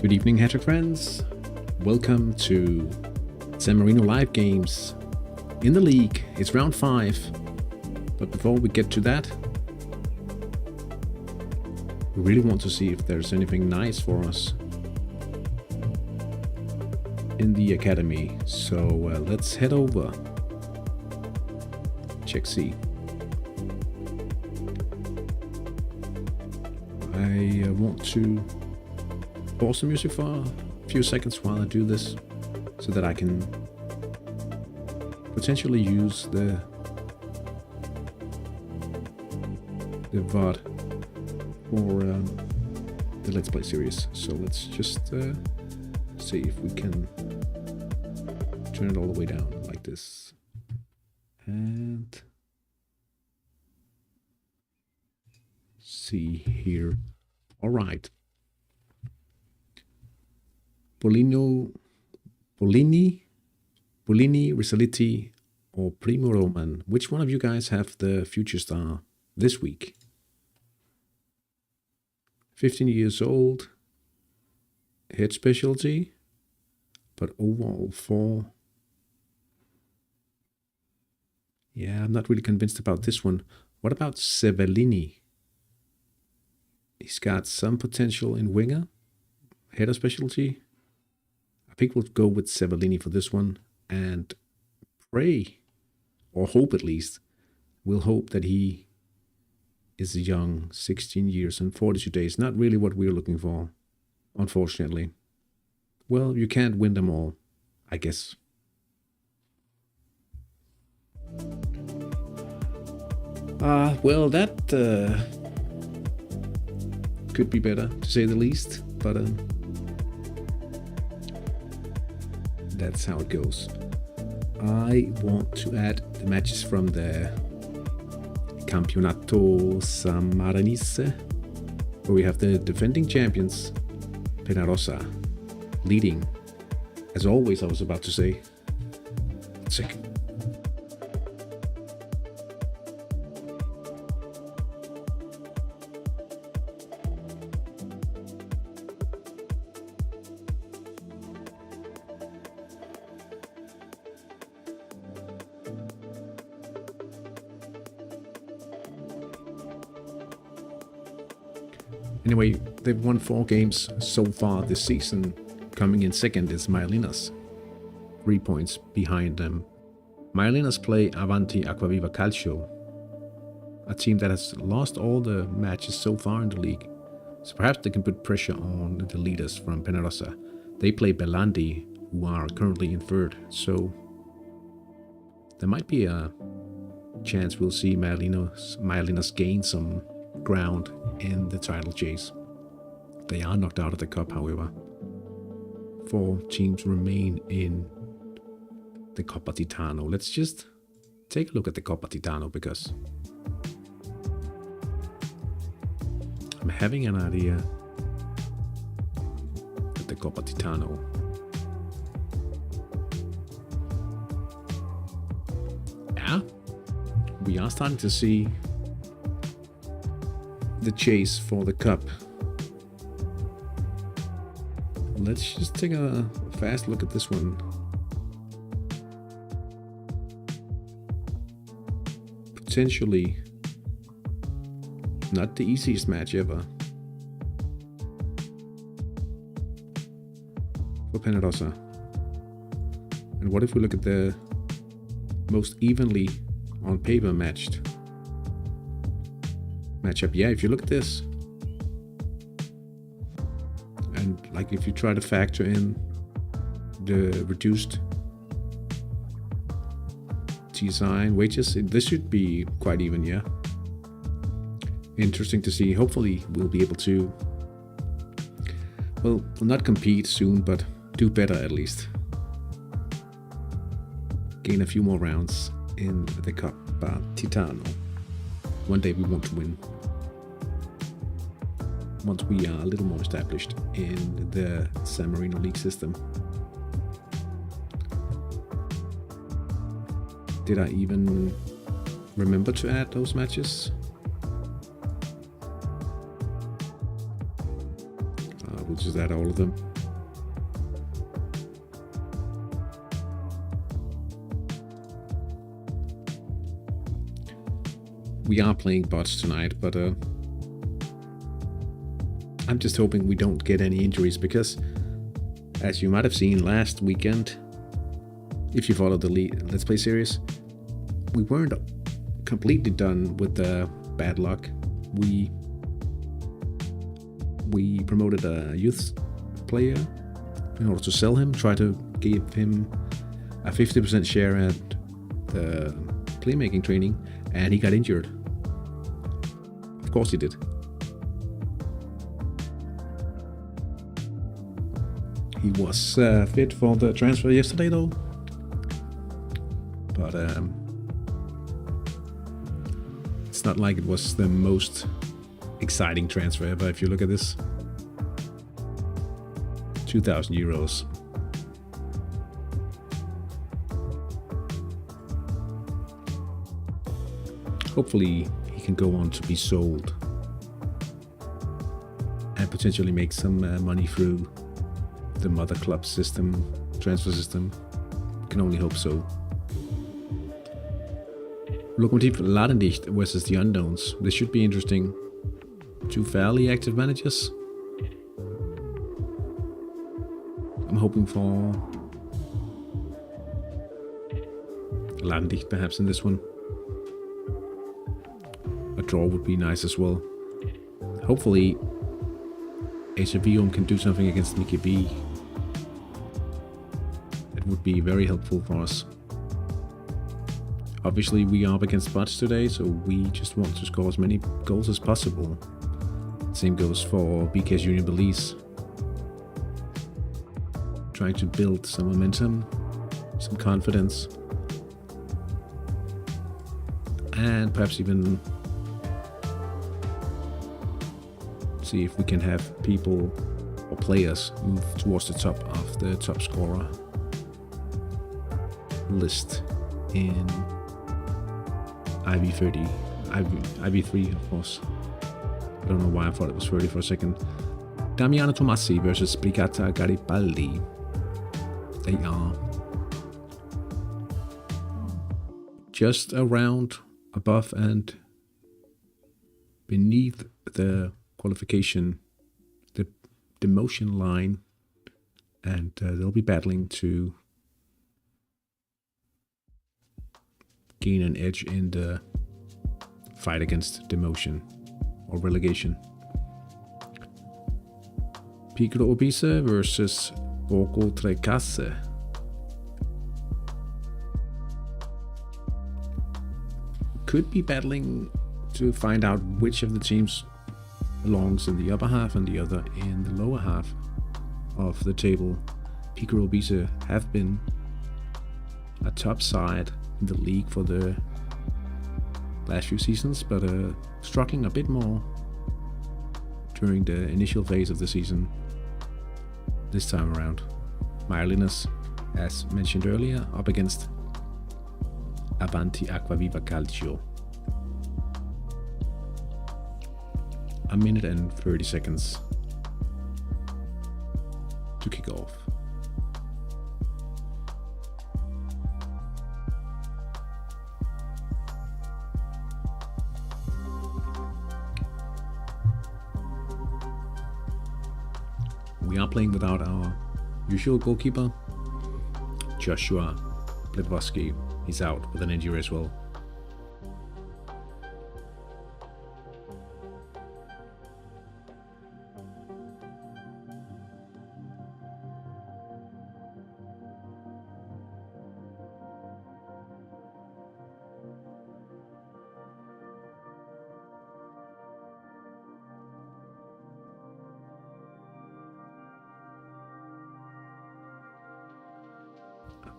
Good evening, Hattrick friends. Welcome to San Marino Live games in the league. It's round 5. But before we get to that, we really want to see if there's anything nice for us in the academy. So let's head over. Check C. I want to pause the music for a few seconds while I do this, so that I can potentially use the VOD for the Let's Play series. So let's just see if we can turn it all the way down like this. And see here. All right. Bolini, Risaliti, or Primo Roman? Which one of you guys have the future star this week? 15 years old, head specialty, but overall 4. Yeah, I'm not really convinced about this one. What about Sevellini? He's got some potential in winger, header specialty. I think we'll go with Sevellini for this one and pray, or hope at least, we'll hope that he is young, 16 years and 42 days. Not really what we're looking for, unfortunately. Well, you can't win them all, I guess. Well, that could be better, to say the least, but that's how it goes. I want to add the matches from the Campionato Sammarinese, where we have the defending champions, Penarosa, leading. As always, I was about to say. Second. Anyway, they've won 4 games so far this season. Coming in second is Maialinas, 3 points behind them. Maialinas play Avanti Acquaviva Calcio, a team that has lost all the matches so far in the league. So perhaps they can put pressure on the leaders from Penarosa. They play Belandi, who are currently in third, so there might be a chance we'll see Maialinas gain some ground in the title chase. They are knocked out of the cup, however. 4 teams remain in the Coppa Titano. Let's just take a look at the Coppa Titano, because I'm having an idea at the Coppa Titano. Yeah, we are starting to see the chase for the cup. Let's just take a fast look at this one. Potentially not the easiest match ever for Penarosa. And what if we look at the most evenly on paper matchup? Yeah, if you look at this, and like if you try to factor in the reduced design wages, this should be quite even. Yeah, interesting to see. Hopefully we'll be able to, well, not compete soon, but do better at least. Gain a few more rounds in the Coppa Titano. One day we want to win, once we are a little more established in the San Marino League system. Did I even remember to add those matches? We'll just add all of them. We are playing bots tonight, but I'm just hoping we don't get any injuries, because as you might have seen last weekend, if you followed the Let's Play series, we weren't completely done with the bad luck. We promoted a youth player in order to sell him, try to give him a 50% share at the playmaking training, and he got injured. Of course he did. He was fit for the transfer yesterday though, but it's not like it was the most exciting transfer ever. If you look at this, 2,000 euros. hopefully he can go on to be sold and potentially make some money through the mother club system, transfer system. Can only hope so. Lokomotiv Ladendicht versus the Unknowns. This should be interesting. Two fairly active managers. I'm hoping for Ladendicht perhaps in this one. A draw would be nice as well. Hopefully HFVOM can do something against Mickey B. It would be very helpful for us. Obviously we are up against bots today, so we just want to score as many goals as possible. Same goes for BK's Union Belize. Trying to build some momentum, some confidence, and perhaps even see if we can have people or players move towards the top of the top scorer list in IV30, IV3 of course. I don't know why I thought it was 30 for a second. Damiano Tomassi versus Brigata Garibaldi. They are just around, above and beneath the qualification, the demotion line, and they'll be battling to gain an edge in the fight against demotion or relegation. Picro Obisa versus Borgo Trecasse. Could be battling to find out which of the teams belongs in the upper half and the other in the lower half of the table. Picro Obisa have been a top side in the league for the last few seasons, but struggling a bit more during the initial phase of the season this time around. Maiolinas, as mentioned earlier, up against Avanti Acquaviva Calcio. A minute and 30 seconds to kick off. We are playing without our usual goalkeeper, Joshua Bledwoski. He's out with an injury as well.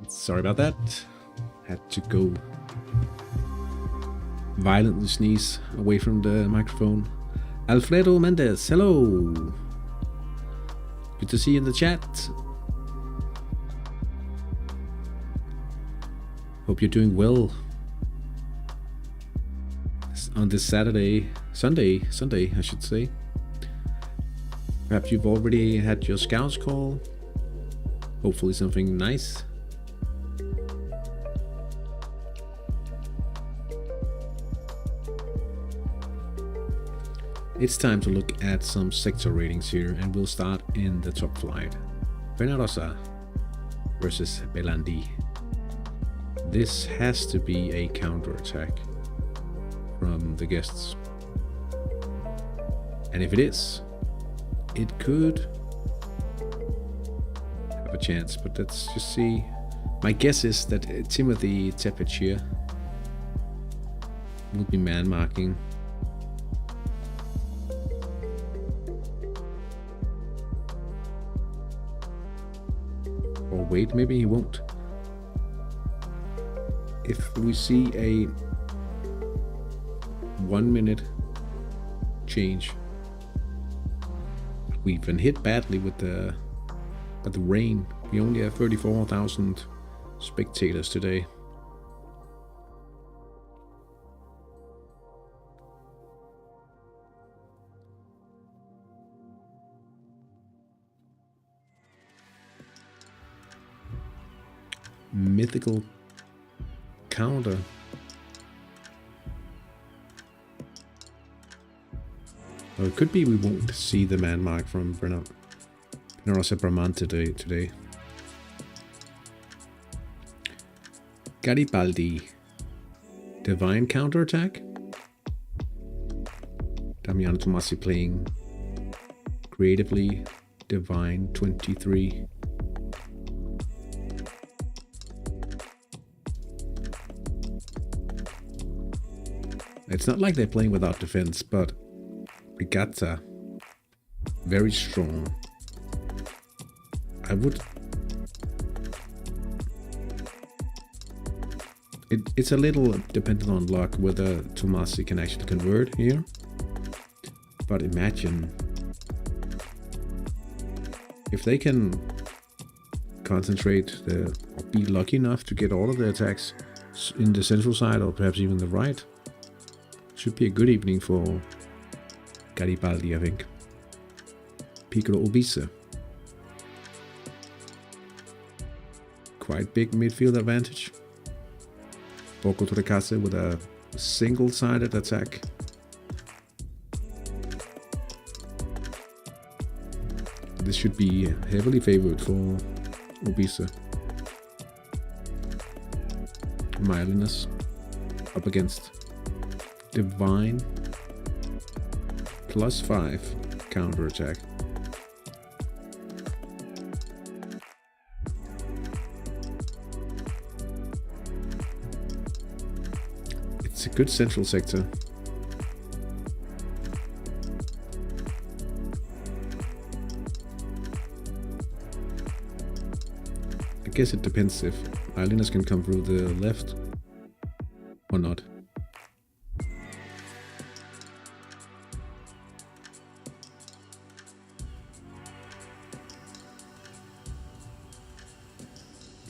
Sorry about that. Had to go violently sneeze away from the microphone. Alfredo Mendez, hello. Good to see you in the chat. Hope you're doing well on this Sunday, I should say. Perhaps you've already had your scouts call. Hopefully something nice. It's time to look at some sector ratings here, and we'll start in the top flight. Penarosa versus Belandi. This has to be a counter-attack from the guests. And if it is, it could have a chance, but let's just see. My guess is that Timothy Tepic here will be man-marking. Or wait, maybe he won't. If we see a 1 minute change, we've been hit badly with the rain. We only have 34,000 spectators today. mythical counter. Or it could be we won't see the man mark from Rosa Bramante today. Garibaldi. Divine counterattack. Damiano Tomassi playing creatively. Divine 23. It's not like they're playing without defense, but Regatta, very strong. It's a little dependent on luck whether Tomassi can actually convert here. But imagine if they can concentrate or be lucky enough to get all of the attacks in the central side or perhaps even the right. Should be a good evening for Garibaldi, I think. Piccolo Obisa. Quite big midfield advantage. Bocco Torrecase with a single-sided attack. This should be heavily favored for Obisa. Milinus up against Divine +5 counterattack. It's a good central sector. I guess it depends if Milinus can come through the left or not.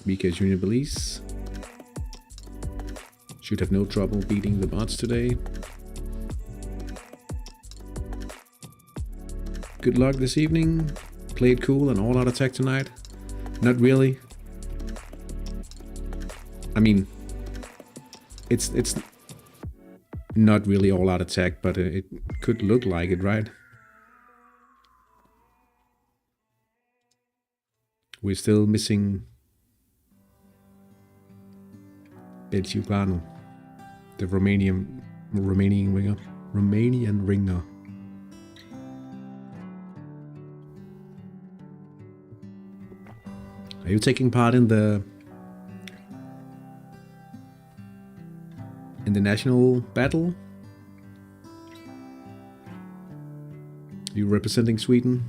Mika Junior Belize should have no trouble beating the bots today. Good luck this evening. Play it cool and all out attack tonight. Not really. I mean, it's not really all out attack, but it could look like it, right? We're still missing Belciucano, the Romanian ringer. Are you taking part in the national battle? Are you representing Sweden?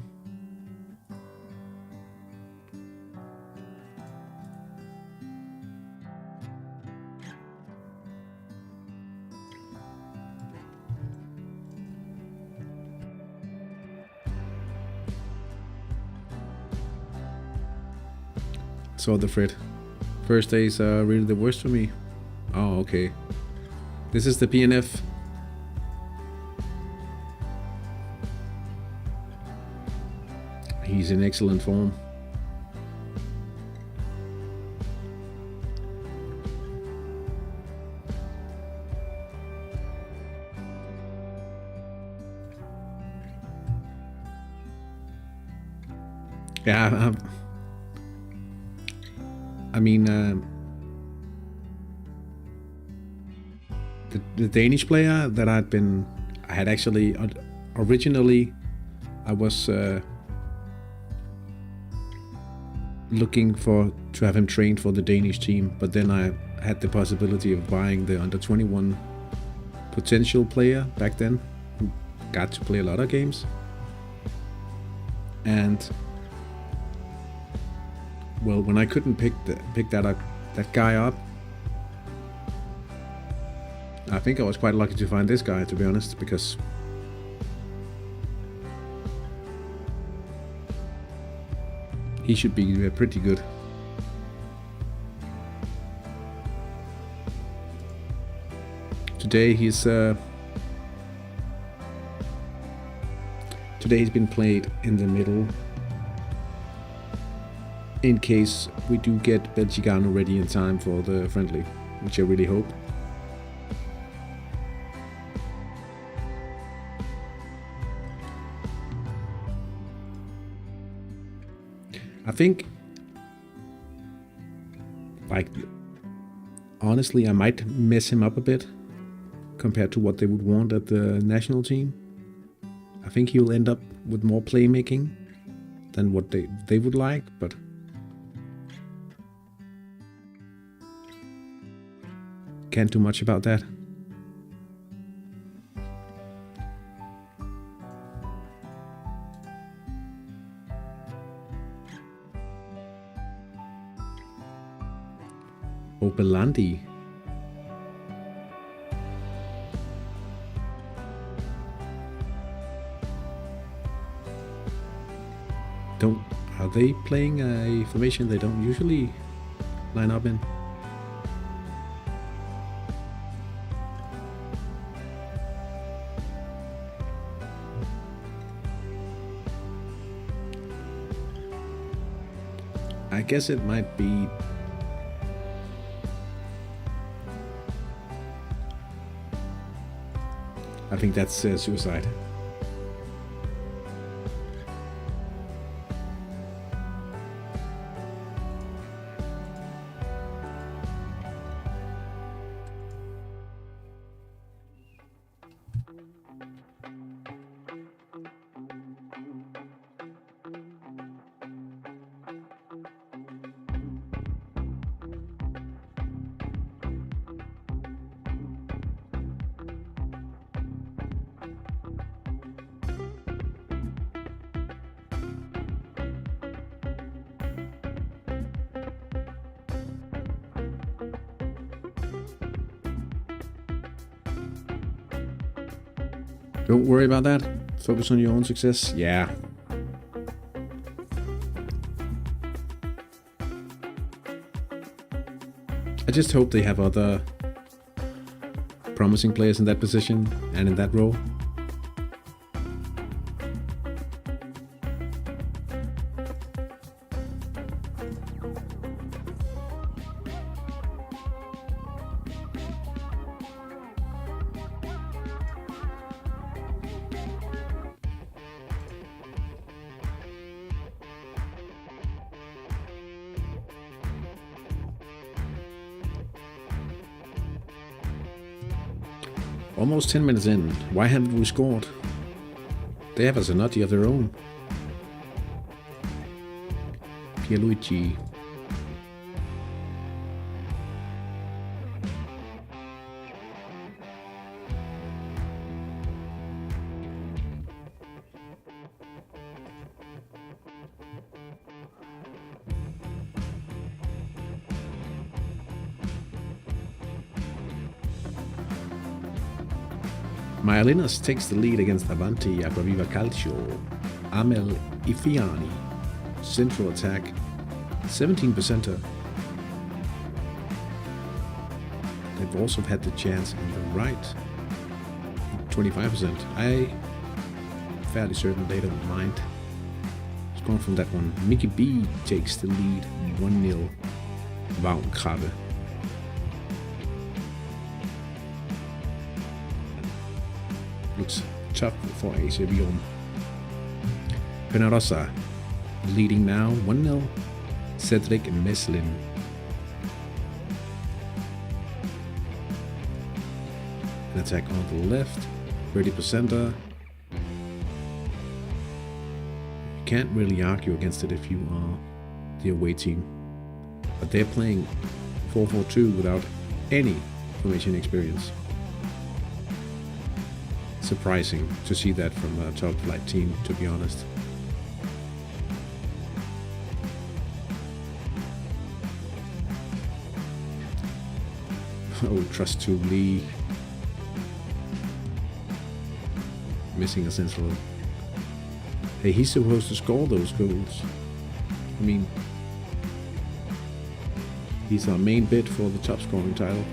Saw the Fred. First days are really the worst for me. Oh, okay. This is the PNF. He's in excellent form. Yeah, I mean, the Danish player that I had actually originally, I was looking to have him trained for the Danish team, but then I had the possibility of buying the under 21 potential player back then, who got to play a lot of games, and well, when I couldn't pick that guy up, I think I was quite lucky to find this guy, to be honest, because he should be pretty good. Today he's been played in the middle. in case we do get Belgicano ready in time for the friendly, which I really hope. I think, like, honestly, I might mess him up a bit compared to what they would want at the national team. I think he'll end up with more playmaking than what they would like, but can't do much about that. Belandi. Are they playing a formation they don't usually line up in? I guess it might be I think that's suicide. Don't worry about that. Focus on your own success. Yeah. I just hope they have other promising players in that position and in that role. Almost 10 minutes in. Why haven't we scored? They have a Zanotti of their own. Pierluigi. Maialinas takes the lead against Avanti, Acquaviva Calcio, Amel Ifiani, central attack, 17%er. They've also had the chance in the right, 25%. I'm fairly certain they don't mind. Scoring from that one. Mickey B takes the lead, 1-0. Vagn Krabbe. Looks tough for AC Milan. Penarosa leading now 1-0. Cedric Meslin. An attack on the left, 30%er. You can't really argue against it if you are the away team. But they're playing 4-4-2 without any formation experience. Surprising to see that from a top flight team, to be honest. Oh, trust to Lee. Missing a central. Hey, he's supposed to score those goals. I mean, he's our main bid for the top scoring title.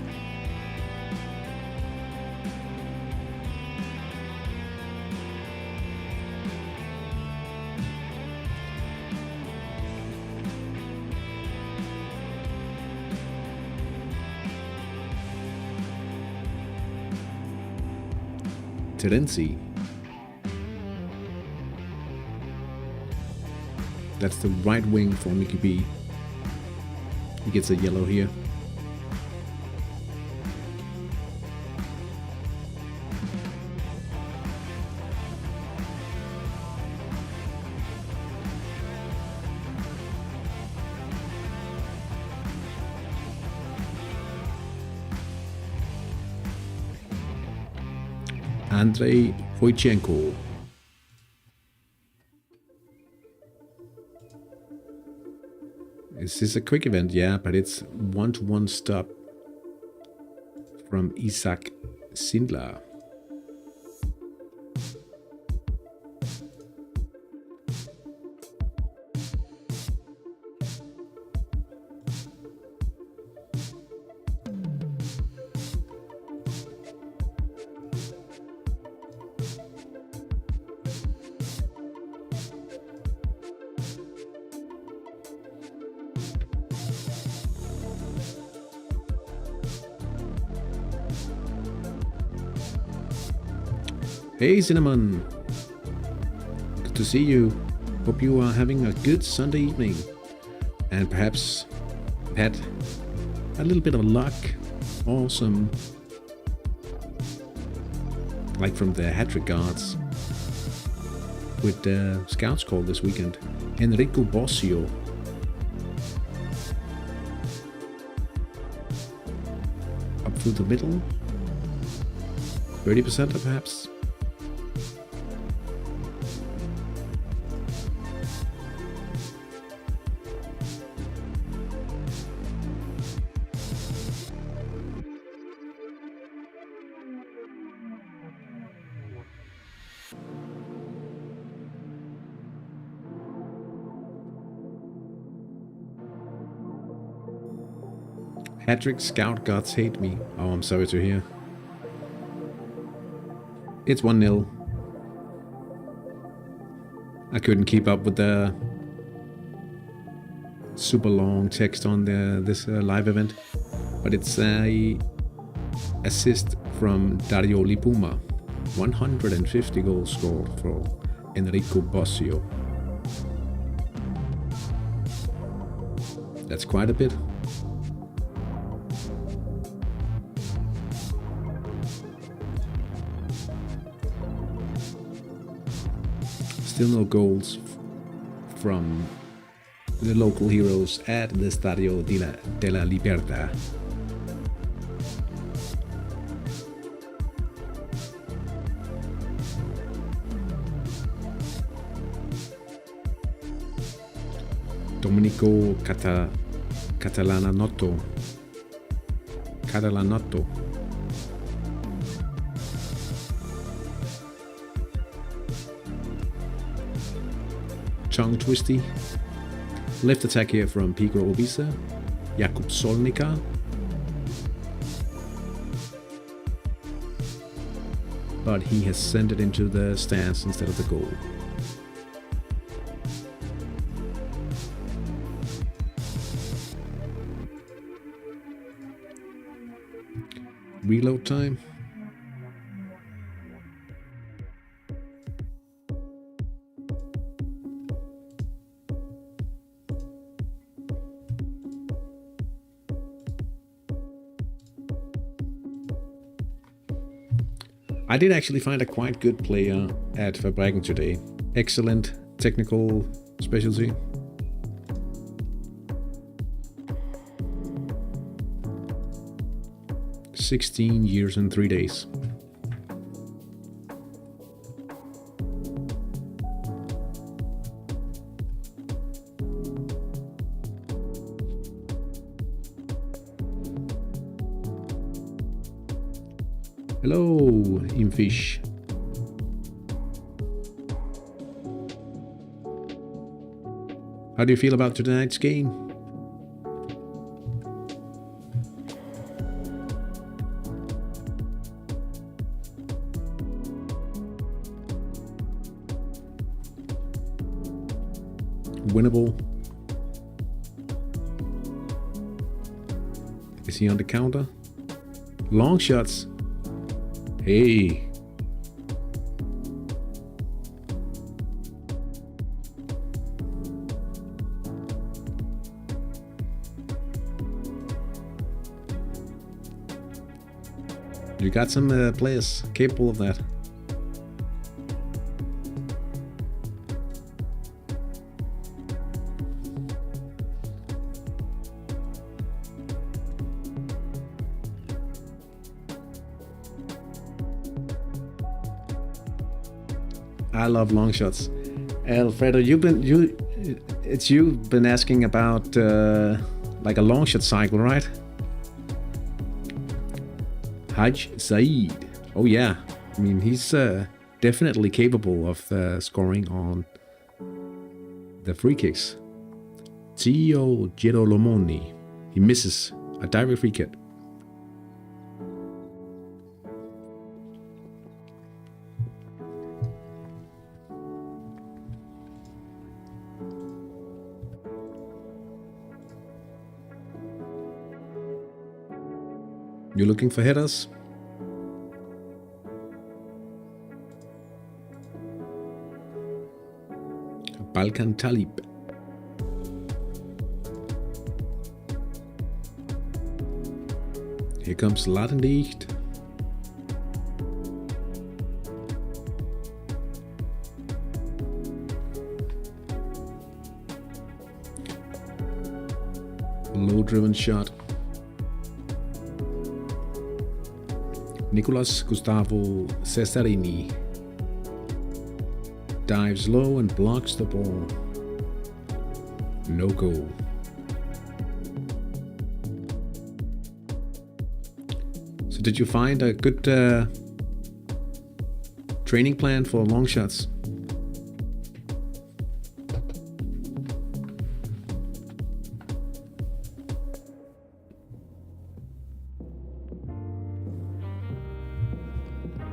Terenzi. That's the right wing for Mickey B. He gets a yellow here. Andrei Wojcienko. Is this a quick event? Yeah, but it's 1-to-1 stop from Isaac Sindler. Hey Cinnamon, good to see you. Hope you are having a good Sunday evening and perhaps had a little bit of luck or some, like from the Hattrick guards with the scouts call this weekend. Enrico Bossio. Up through the middle, 30% perhaps. Hattrick scout gods hate me. Oh, I'm sorry to hear. It's 1-0. I couldn't keep up with the super long text on this live event, but it's a assist from Dario Lipuma. 150 goals scored for Enrico Bossio. That's quite a bit. Still no goals from the local heroes at the Stadio della Libertà. Domenico Catalanotto. Tongue twisty. Left attack here from Pico Obisa. Jakub Solnika. But he has sent it into the stands instead of the goal. Reload time. I did actually find a quite good player at Fabriken today. Excellent technical specialty. "16 years and 3 days. Hello, Imfish. How do you feel about tonight's game? Winnable. Is he on the counter? Long shots. Hey, You got some players capable of that. I love long shots. Alfredo, you've been asking about like a long shot cycle, right? Haj Saeed. Oh yeah, I mean he's definitely capable of scoring on the free kicks. Tio Girolomoni. He misses a direct free kick. You're looking for headers? Balkan Talib. Here comes Ladendicht. Low-driven shot. Nicolas Gustavo Cesarini dives low and blocks the ball. No goal. So did you find a good training plan for long shots?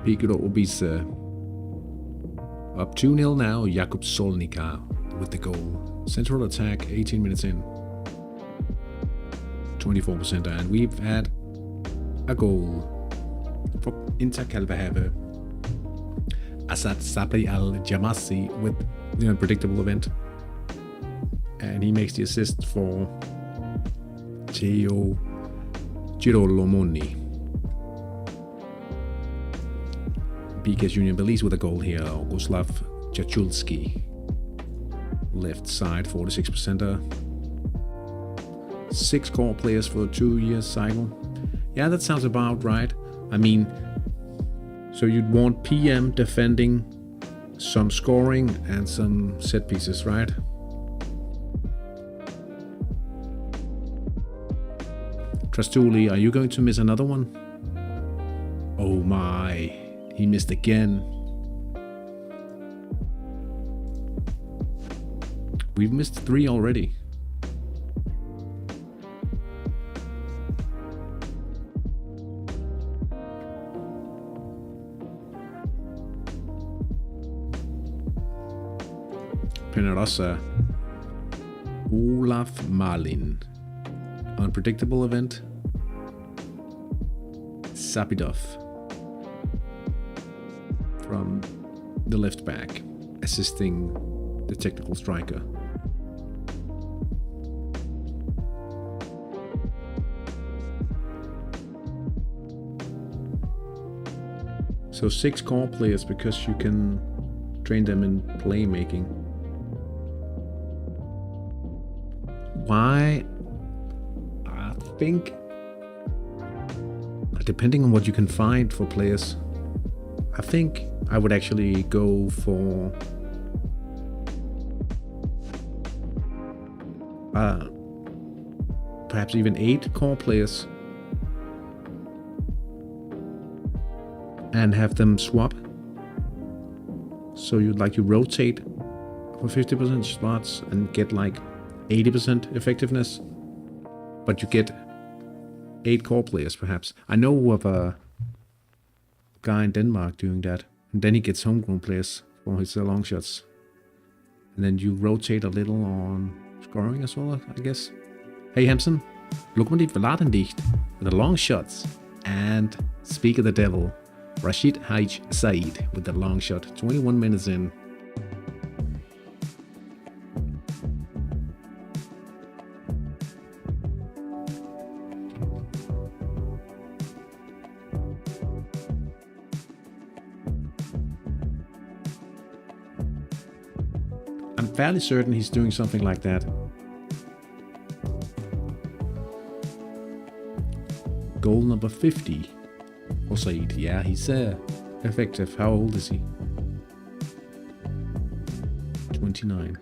Pikero Obisa up 2-0 now. Jakub Solnika with the goal. Central attack, 18 minutes in. 24%, and we've had a goal for Inter Kalvahave. Asad Sabri Al-Jamassi with the unpredictable event. And he makes the assist for Teo Girolomoni. PK's Union Belize with a goal here. Ogoslav Jachulski. Left side, 46%er. 6 core players for a 2-year cycle. Yeah, that sounds about right. I mean, so you'd want PM defending, some scoring, and some set pieces, right? Trastuli, are you going to miss another one? Oh my. He missed again. We've missed 3 already. Penarosa. Olaf Malin. Unpredictable event. Sapidov. From the left back, assisting the technical striker. So 6 core players because you can train them in playmaking. Why? I think depending on what you can find for players, I think I would actually go for perhaps even 8 core players and have them swap. So you rotate for 50% spots and get like 80% effectiveness, but you get 8 core players perhaps. I know of a guy in Denmark doing that, and then he gets homegrown players for his long shots, and then you rotate a little on scoring as well, I guess. Hey Hampson, Lokomotiv Ladendicht with the long shots, and speak of the devil, Rashid Haj Saeed with the long shot, 21 minutes in. fairly certain he's doing something like that. Goal number 50 for Said. Yeah, he's effective. How old is he? 29.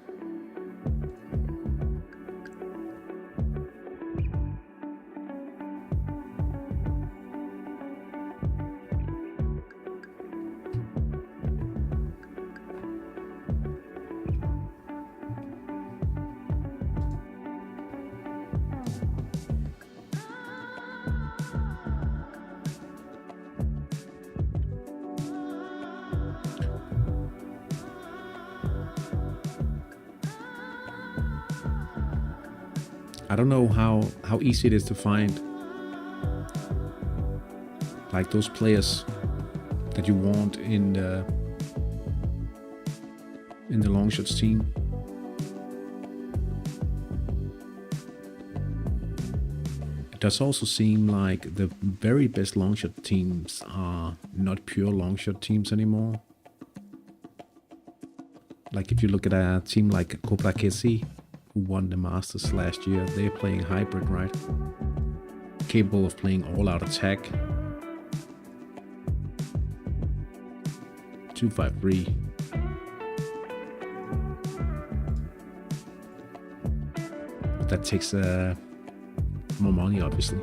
I don't know how easy it is to find like those players that you want in the long shots team. It does also seem like the very best long shot teams are not pure long shot teams anymore. Like if you look at a team like Cobra Kesi, who won the Masters last year, they're playing hybrid, right? Capable of playing all-out attack. 253. But that takes more money, obviously.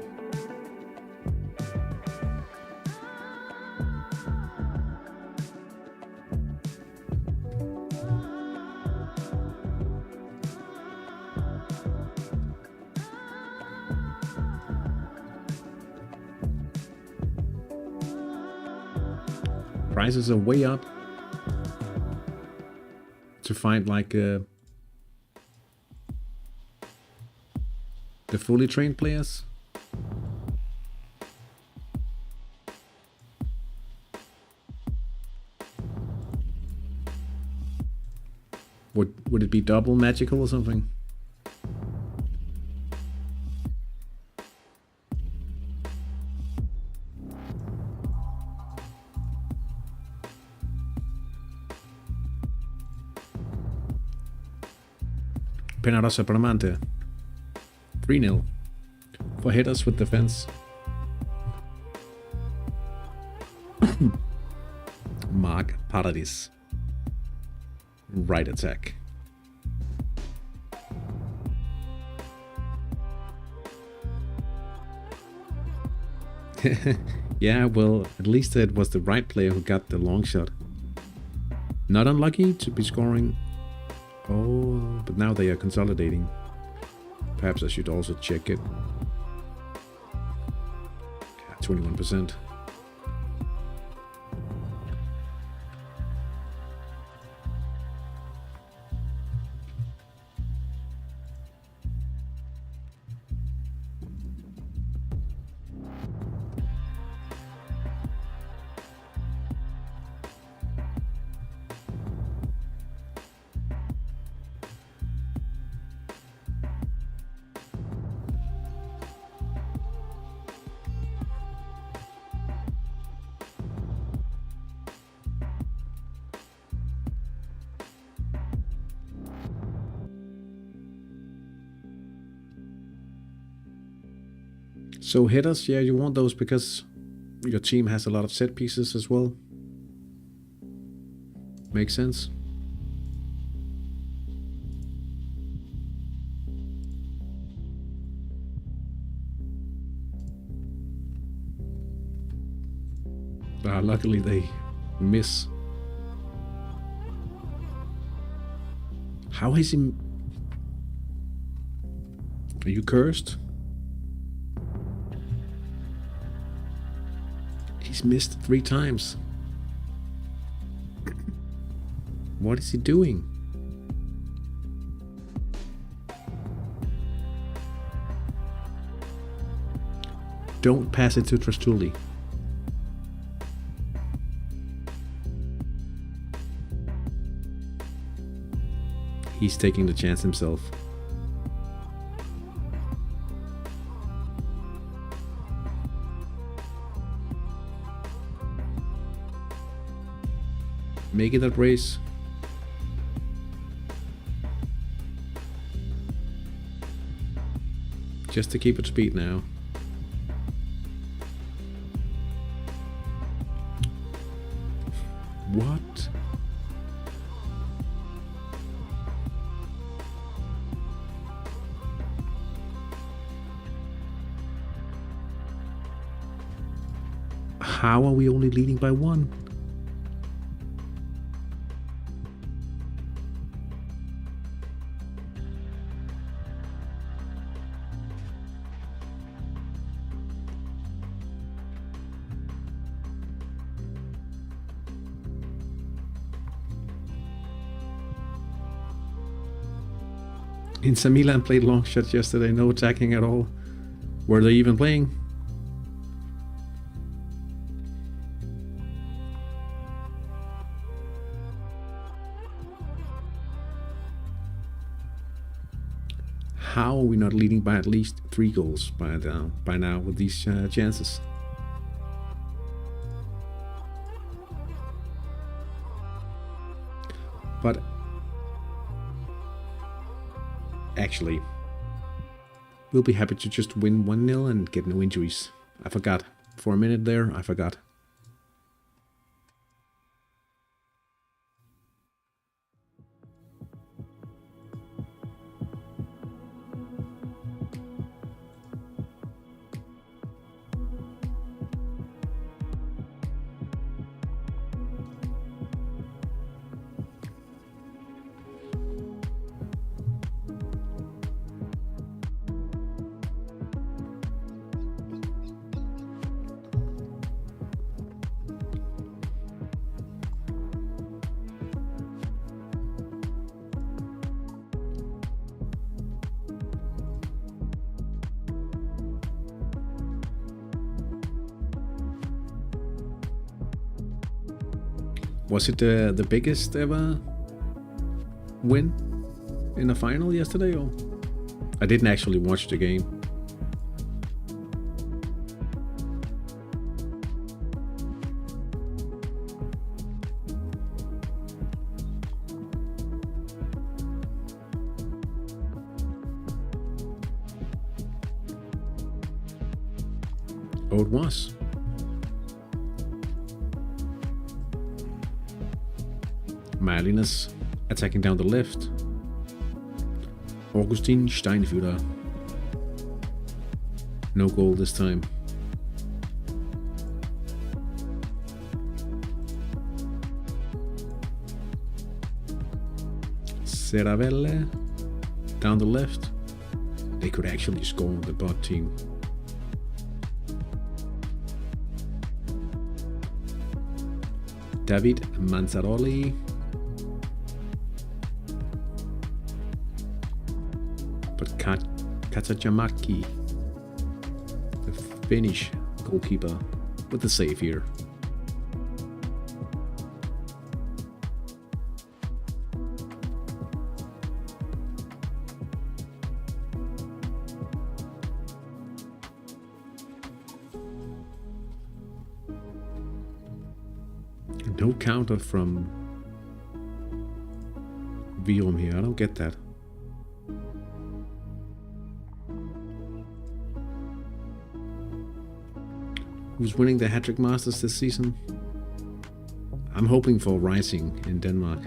Prices are way up to find like the fully trained players. Would it be double magical or something? Penarosa Bramante. 3-0 for headers with defense. Mark Paradis. Right attack. Yeah, well, at least it was the right player who got the long shot. Not unlucky to be scoring. Oh, but now they are consolidating. Perhaps I should also check it. 21%. So headers, yeah, you want those because your team has a lot of set pieces as well. Makes sense. Luckily they miss. How is he? Are you cursed? He's missed 3 times. What is he doing? Don't pass it to Trastulli. He's taking the chance himself. Make it that race. just to keep it speed now. What? How are we only leading by 1? Inter Milan played long shots yesterday, no attacking at all. Were they even playing? How are we not leading by at least 3 goals by now with these chances? But actually, we'll be happy to just win 1-0 and get no injuries. I forgot. For a minute there, I forgot. Was it the biggest ever win in the final yesterday? Or I didn't actually watch the game. Oh, it was. Marlinus attacking down the left. Augustin Steinführer. No goal this time. Serravelle down the left. They could actually score the bot team. David Manzaroli. But Katajamaki, the Finnish goalkeeper, with the save here. No counter from Virum here. I don't get that. Who's winning the Hattrick Masters this season? I'm hoping for Rising in Denmark.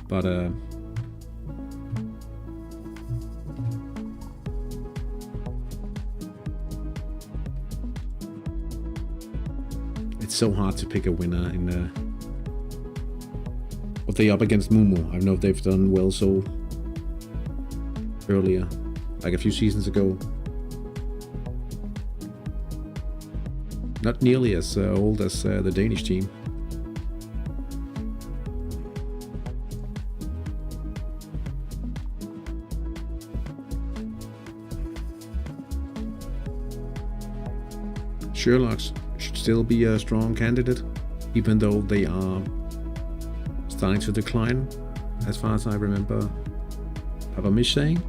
But it's so hard to pick a winner in what they up against Mumu. I don't know if they've done well so earlier, like a few seasons ago. Not nearly as old as the Danish team. Sherlock's should still be a strong candidate, even though they are starting to decline, as far as I remember Papa Mish saying.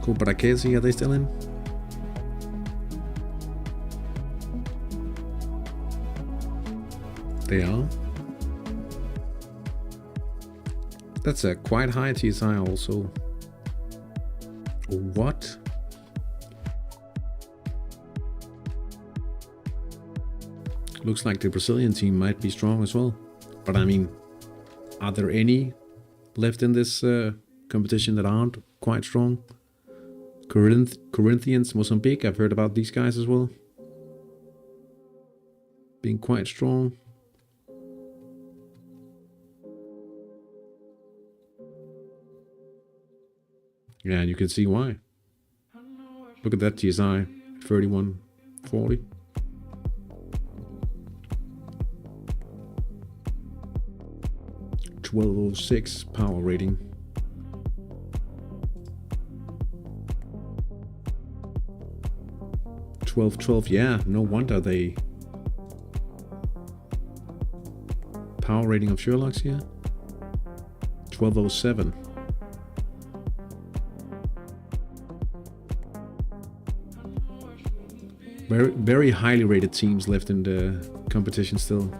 Cobrakesi, are they still in? They are. That's a quite high TSI also. What? Looks like the Brazilian team might be strong as well. But I mean, are there any left in this competition that aren't quite strong? Corinthians, Mozambique, I've heard about these guys as well. Being quite strong. Yeah, and you can see why. Look at that TSI, 3140. .1206 power rating. .1212, yeah, no wonder they... Power rating of Sherlock's here. 1207. Very, very highly rated teams left in the competition still.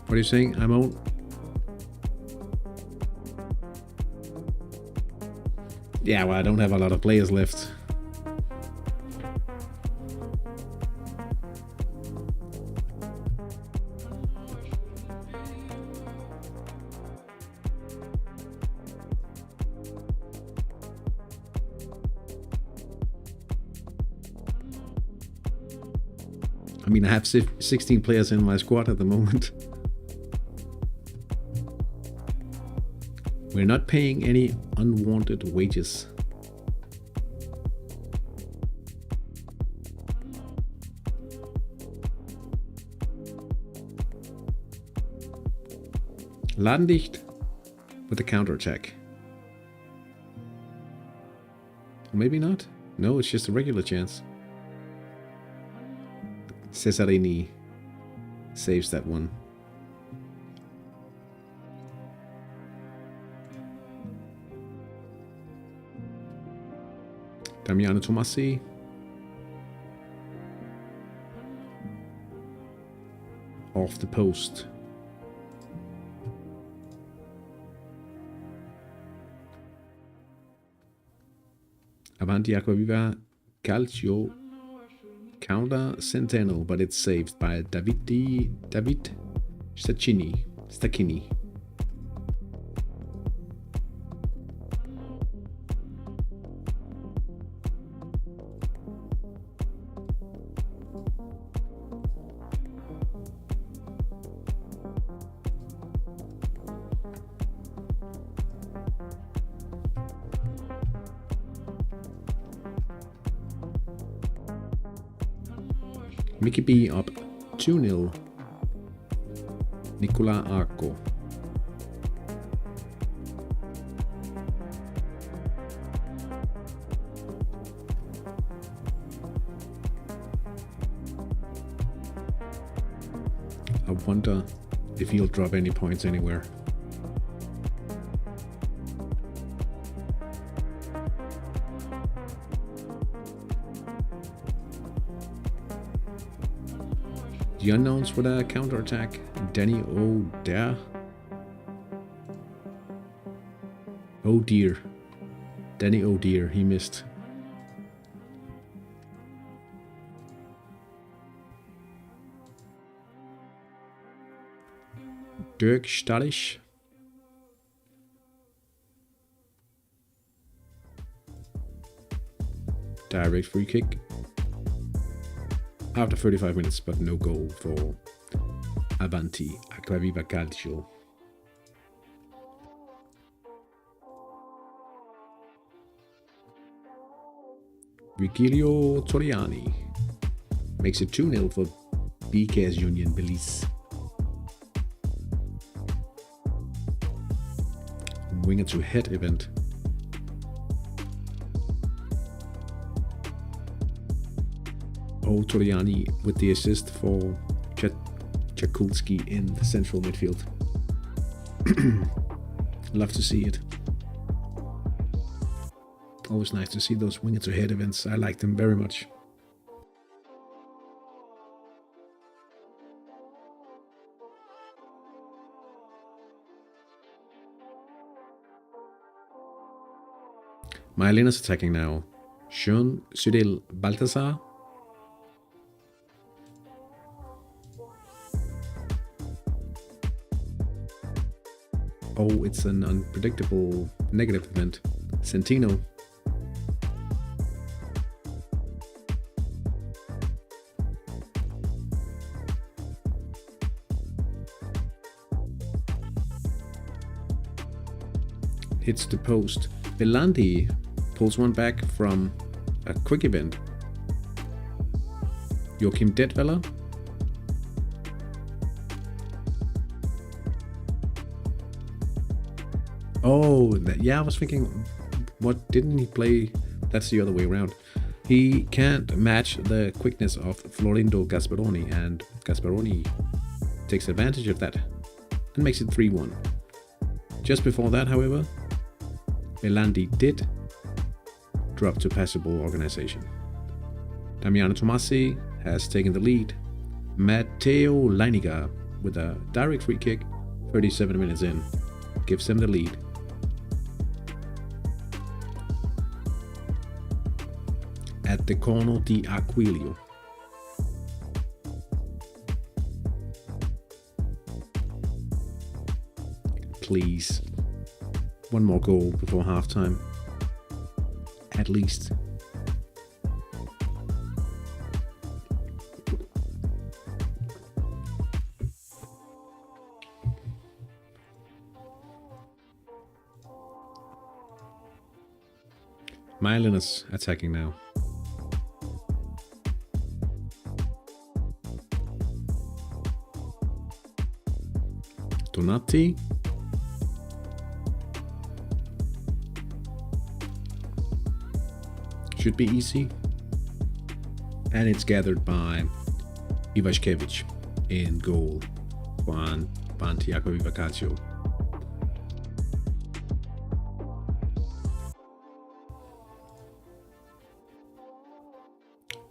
What are you saying? I'm out. Yeah, well, I don't have a lot of players left. I mean, I have 16 players in my squad at the moment. We're not paying any unwanted wages. Ladendicht with a counterattack. Maybe not. No, it's just a regular chance. Cesarini saves that one. Damiano Tomassi. Off the post. Avanti Acquaviva Calcio. Counter Centeno, but it's saved by David Stacchini. Mickey B up 2-0. Nicola Arco. I wonder if he'll drop any points anywhere. The unknowns for the counterattack. Danny O'Dare. Oh dear. Danny O'Dear, he missed. Dirk Stalisch. Direct free kick. After 35 minutes, but no goal for Avanti Acquaviva Calcio. Vigilio Toriani makes it 2-0 for BKS Union Belize. Winger to head event. Oh, Toriani with the assist for Chakulski in the central midfield. Love to see it. Always nice to see those wing it to head events. I like them very much. Myelena's attacking now. Sean Cyril Balthazar. Oh, it's an unpredictable negative event. Centino. Hits the post. Belandi pulls one back from a quick event. Joachim Detweller. Oh, yeah, I was thinking, what didn't he play? That's the other way around. He can't match the quickness of Florindo Gasparoni, and Gasparoni takes advantage of that and makes it 3-1. Just before that, however, Belandi did drop to passable organization. Damiano Tomasi has taken the lead. Matteo Leiniger with a direct free kick 37 minutes in gives them the lead. At the corner di Aquilio. Please. One more goal before halftime. At least. Myelin is attacking now. Donati. Should be easy. And it's gathered by Ivashkevich in goal. Juan Bantiaco Ivacaccio.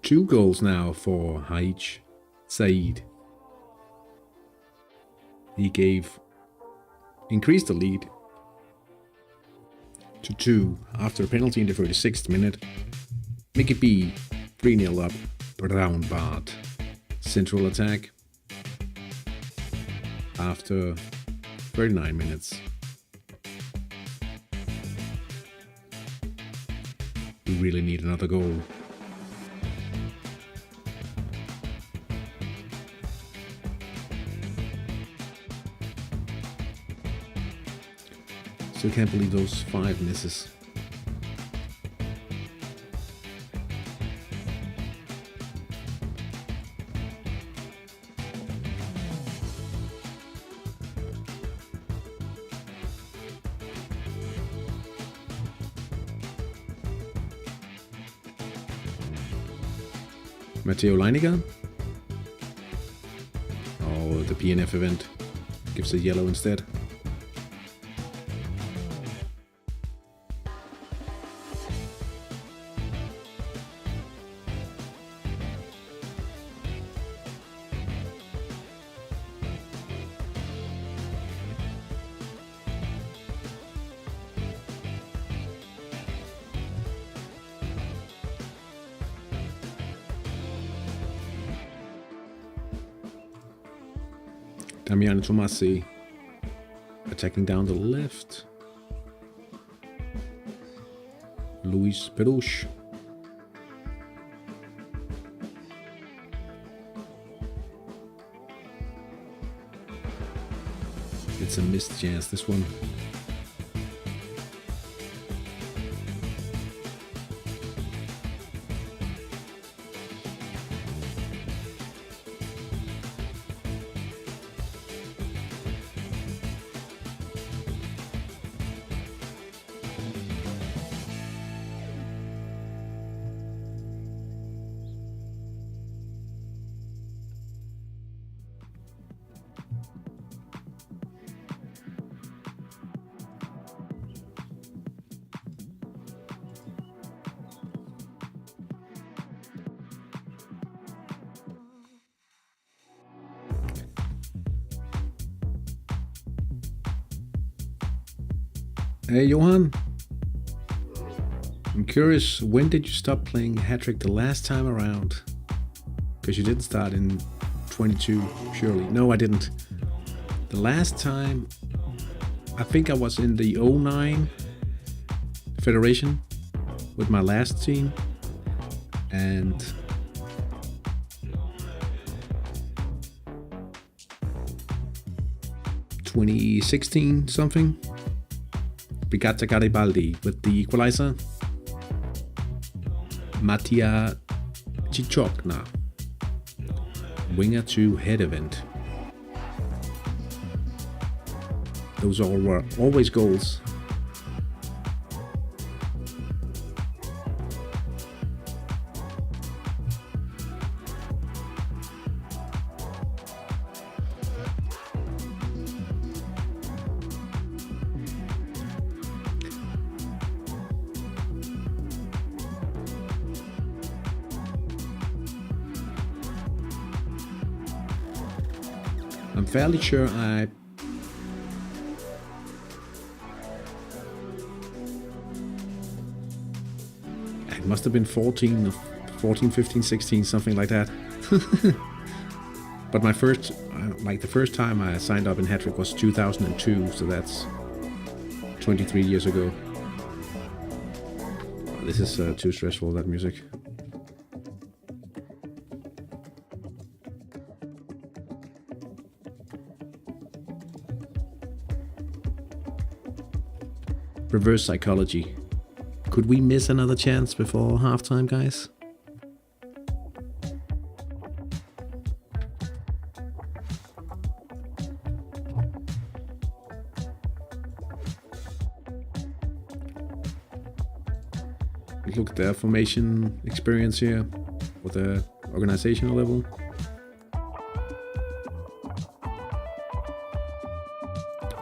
Two goals now for Haich Said. He increased the lead to 2 after a penalty in the 36th minute. Make it be 3-0 up. Brown Bart. Central attack. After 39 minutes. We really need another goal. Still can't believe those 5 misses. Matteo Leiniger. Oh, the PNF event gives a yellow instead. Damiano Tomasi attacking down the left. Luis Perush. It's a missed chance, this one. Hey, Johan. I'm curious, when did you stop playing Hattrick the last time around? Because you didn't start in 22, surely. No, I didn't. The last time, I think I was in the 09 Federation with my last team. And ...2016 something. Brigata Garibaldi with the equalizer. Mattia Cichokna. Winger to head event. Those all were always goals. I'm fairly sure it must have been 14, 15, 16, something like that. But my first, the first time I signed up in Hattrick was 2002, so that's 23 years ago. This is too stressful, that music. Reverse psychology. Could we miss another chance before halftime, guys? Look at the formation experience here with the organizational level.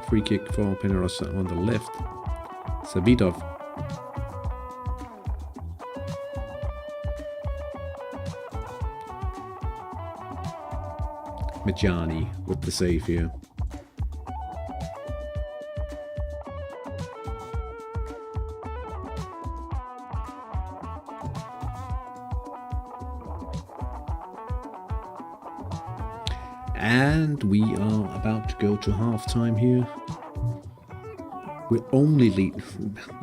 Free kick for Penarosa on the left. Savitov. Majani with the save here. And we are about to go to halftime here. We're only lead.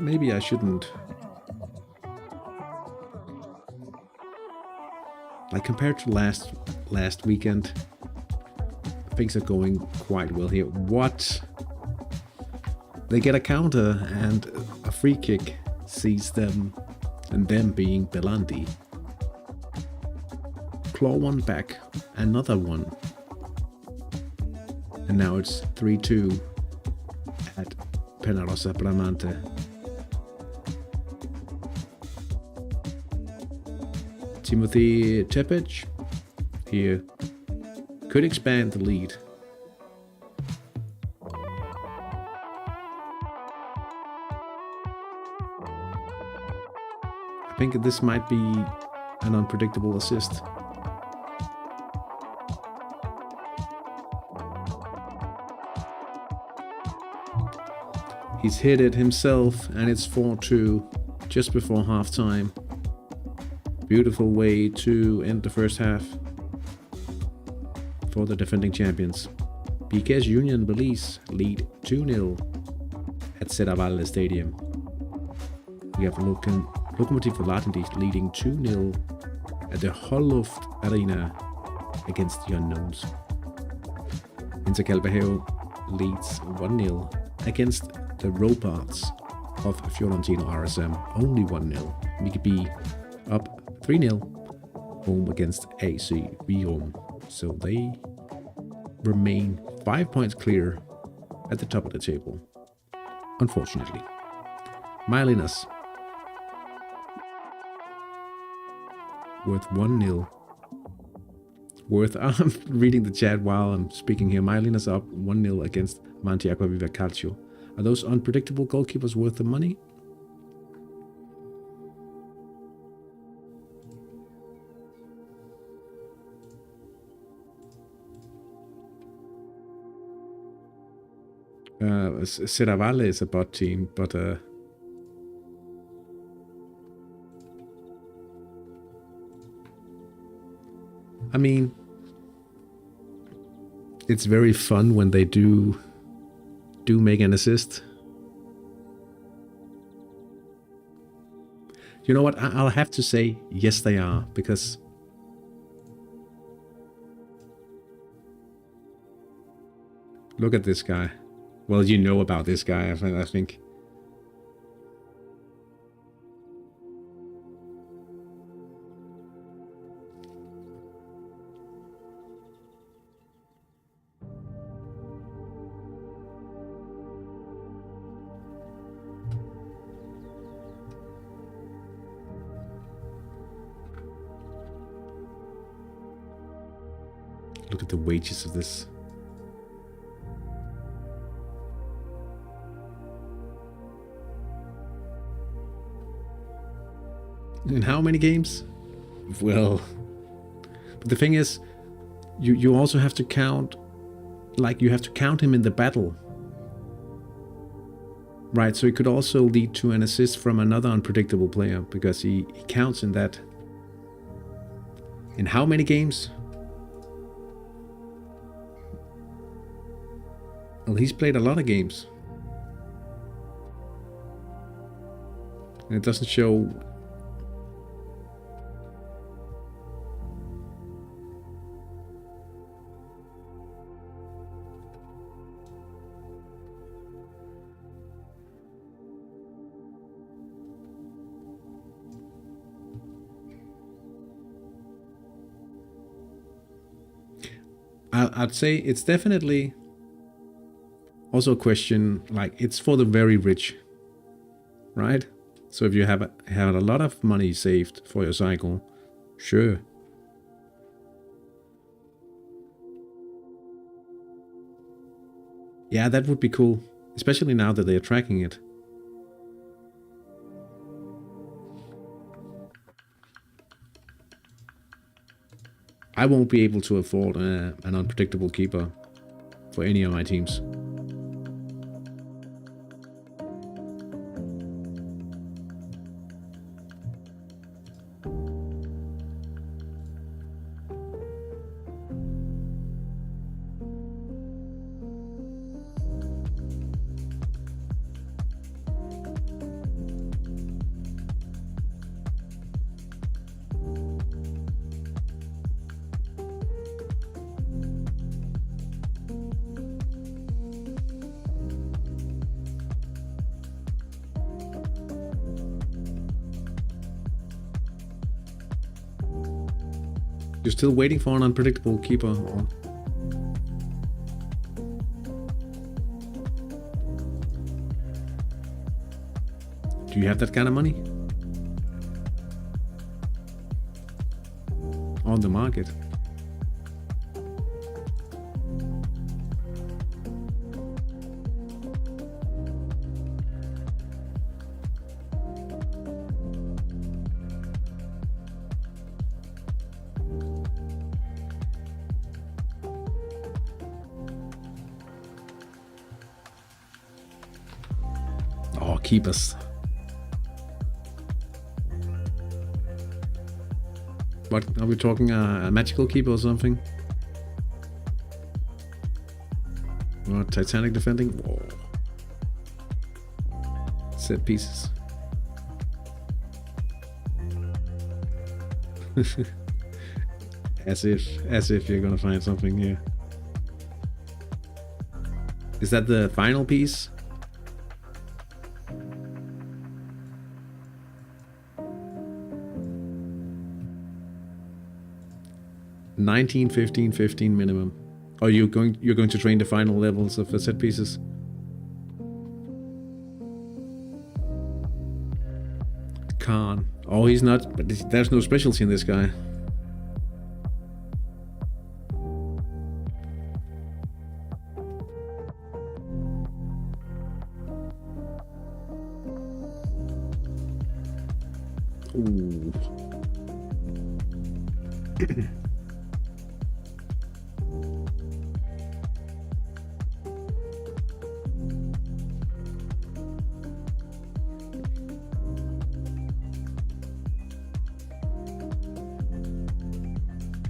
Maybe I shouldn't. Like compared to last weekend, things are going quite well here. What? They get a counter and a free kick sees them, and them being Belandi. Claw one back, another one. And now it's 3-2 at Penarosa Bramante. Timothy Tepic here could expand the lead. I think this might be an unpredictable assist. He's hit it himself, and it's 4-2 just before halftime. Beautiful way to end the first half for the defending champions. BK's Union Belize lead 2-0 at Serravalle Stadium. We have Lokomotiv Volatendicht leading 2-0 at the Holluft Arena against the Unknowns. Inter Calveheo leads 1-0 against the Robards of Fiorentino RSM, only 1-0. We could be up 3-0 home against AC Virum. So they remain 5 points clear at the top of the table, unfortunately. Mylinas worth 1-0. I'm reading the chat while I'm speaking here. Mylinas up 1-0 against Mantiacqua Viva Calcio. Are those unpredictable goalkeepers worth the money? Serravalle is a bot team, but I mean, it's very fun when they do make an assist. You know what? I'll have to say yes, they are, because look at this guy. Well, you know about this guy, I think. Look at the wages of this. In how many games? Well, but the thing is, you also have to count, like you have to count him in the battle. Right, so it could also lead to an assist from another unpredictable player, because he counts in that. In how many games? Well, he's played a lot of games. And it doesn't show. I'd say it's definitely also a question, like, it's for the very rich, right? So if you have a lot of money saved for your cycle, sure. Yeah, that would be cool, especially now that they're tracking it. I won't be able to afford an unpredictable keeper for any of my teams. You're still waiting for an unpredictable keeper? Or... do you have that kind of money? On the market? Keepers. What are we talking? A magical keeper or something? Or Titanic defending? Whoa. Set pieces. as if you're gonna find something here. Is that the final piece? 19, 15, 15 minimum. Or you're going to train the final levels of the set pieces? Khan. Oh, he's not. But there's no specialty in this guy. Ooh.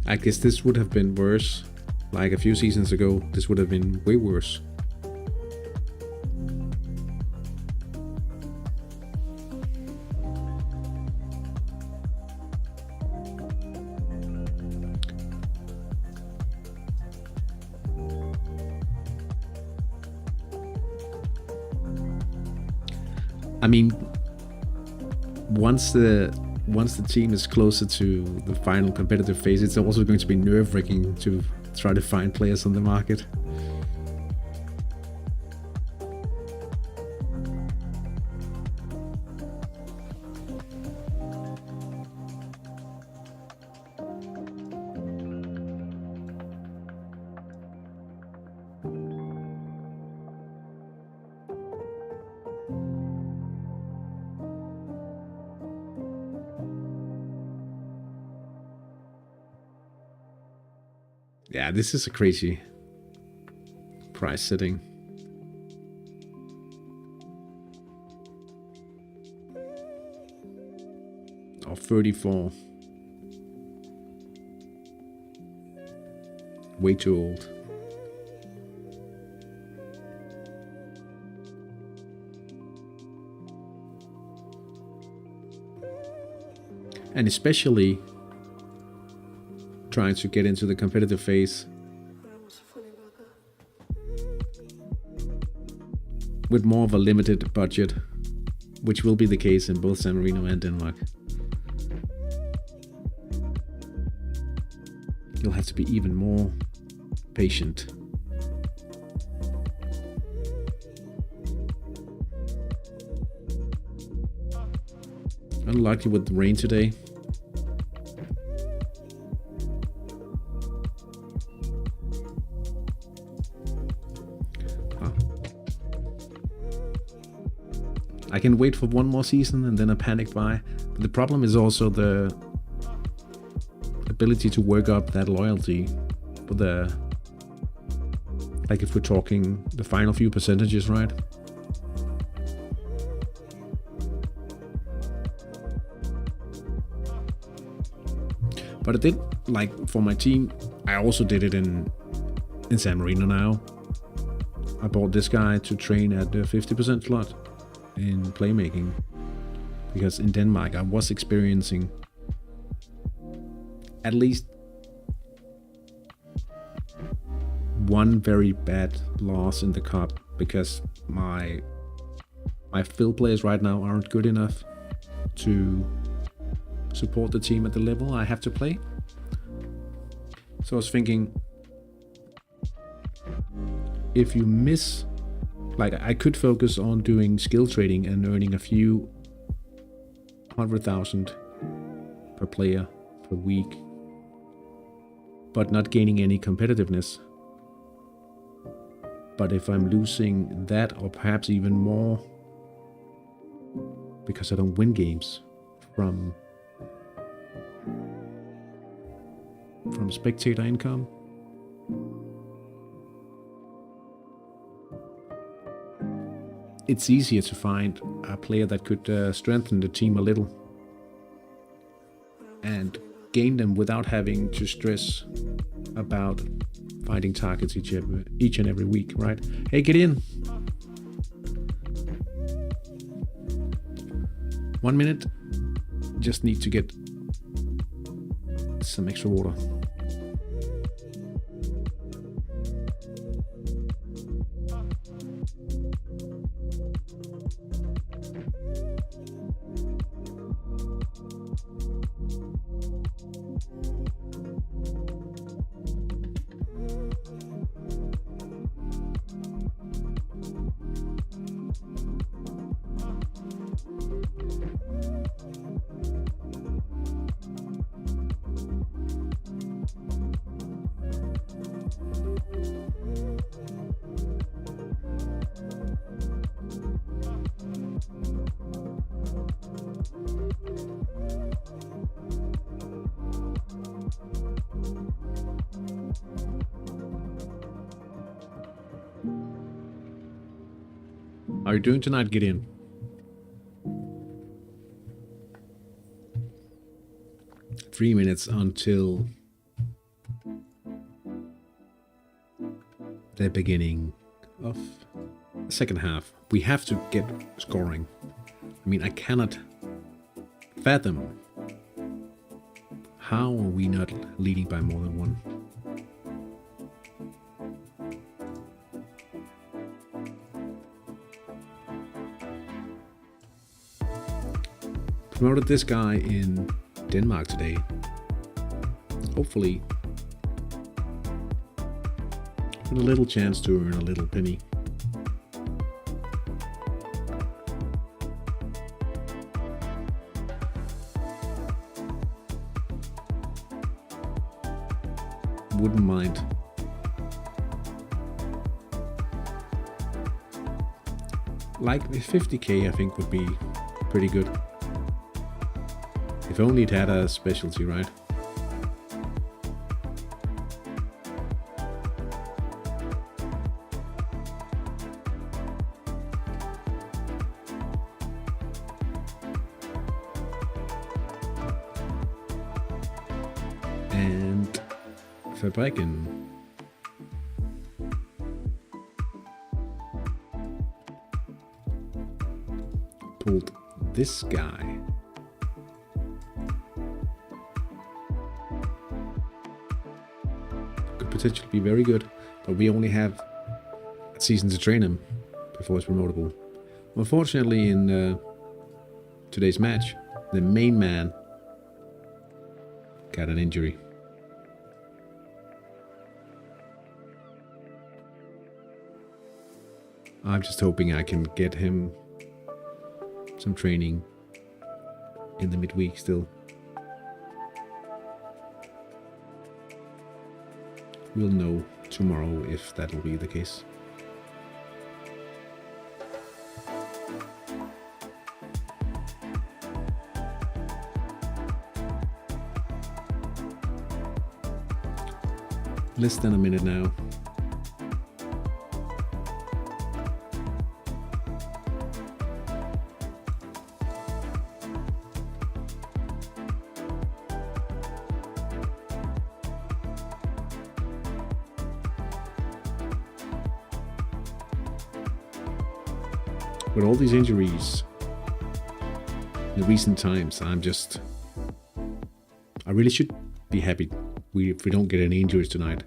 I guess this would have been worse. Like a few seasons ago, this would have been way worse. I mean, once the team is closer to the final competitive phase, it's also going to be nerve-wracking to try to find players on the market. Yeah, this is a crazy price setting. Or 34. Way too old. And especially trying to get into the competitive phase with more of a limited budget, which will be the case in both San Marino and Denmark. You'll have to be even more patient. Unlucky with the rain today. I can wait for one more season and then a panic buy. But the problem is also the ability to work up that loyalty for the, like if we're talking the final few percentages, right? But I did, like for my team, I also did it in San Marino now. I bought this guy to train at the 50% slot in playmaking, because in Denmark I was experiencing at least one very bad loss in the cup because my field players right now aren't good enough to support the team at the level I have to play. So I was thinking, if you miss, like I could focus on doing skill trading and earning a few 100,000 per player per week, but not gaining any competitiveness. But if I'm losing that or perhaps even more because I don't win games from spectator income, it's easier to find a player that could strengthen the team a little and gain them without having to stress about finding targets each and every week, right? Hey, get in. 1 minute. Just need to get some extra water. How are you doing tonight, Gideon? Three minutes until the beginning of the second half. We have to get scoring. I mean, I cannot fathom how are we not leading by more than one. Promoted this guy in Denmark today. Hopefully, with a little chance to earn a little penny. Wouldn't mind. Like 50k, I think would be pretty good. If only it had a specialty, right? And Fabriken. Pulled this guy. Could potentially be very good, but we only have a season to train him before it's promotable. Unfortunately, in today's match, the main man got an injury. I'm just hoping I can get him some training in the midweek still. We'll know tomorrow if that'll be the case. Less than a minute now. With all these injuries in recent times, I really should be happy if we don't get any injuries tonight.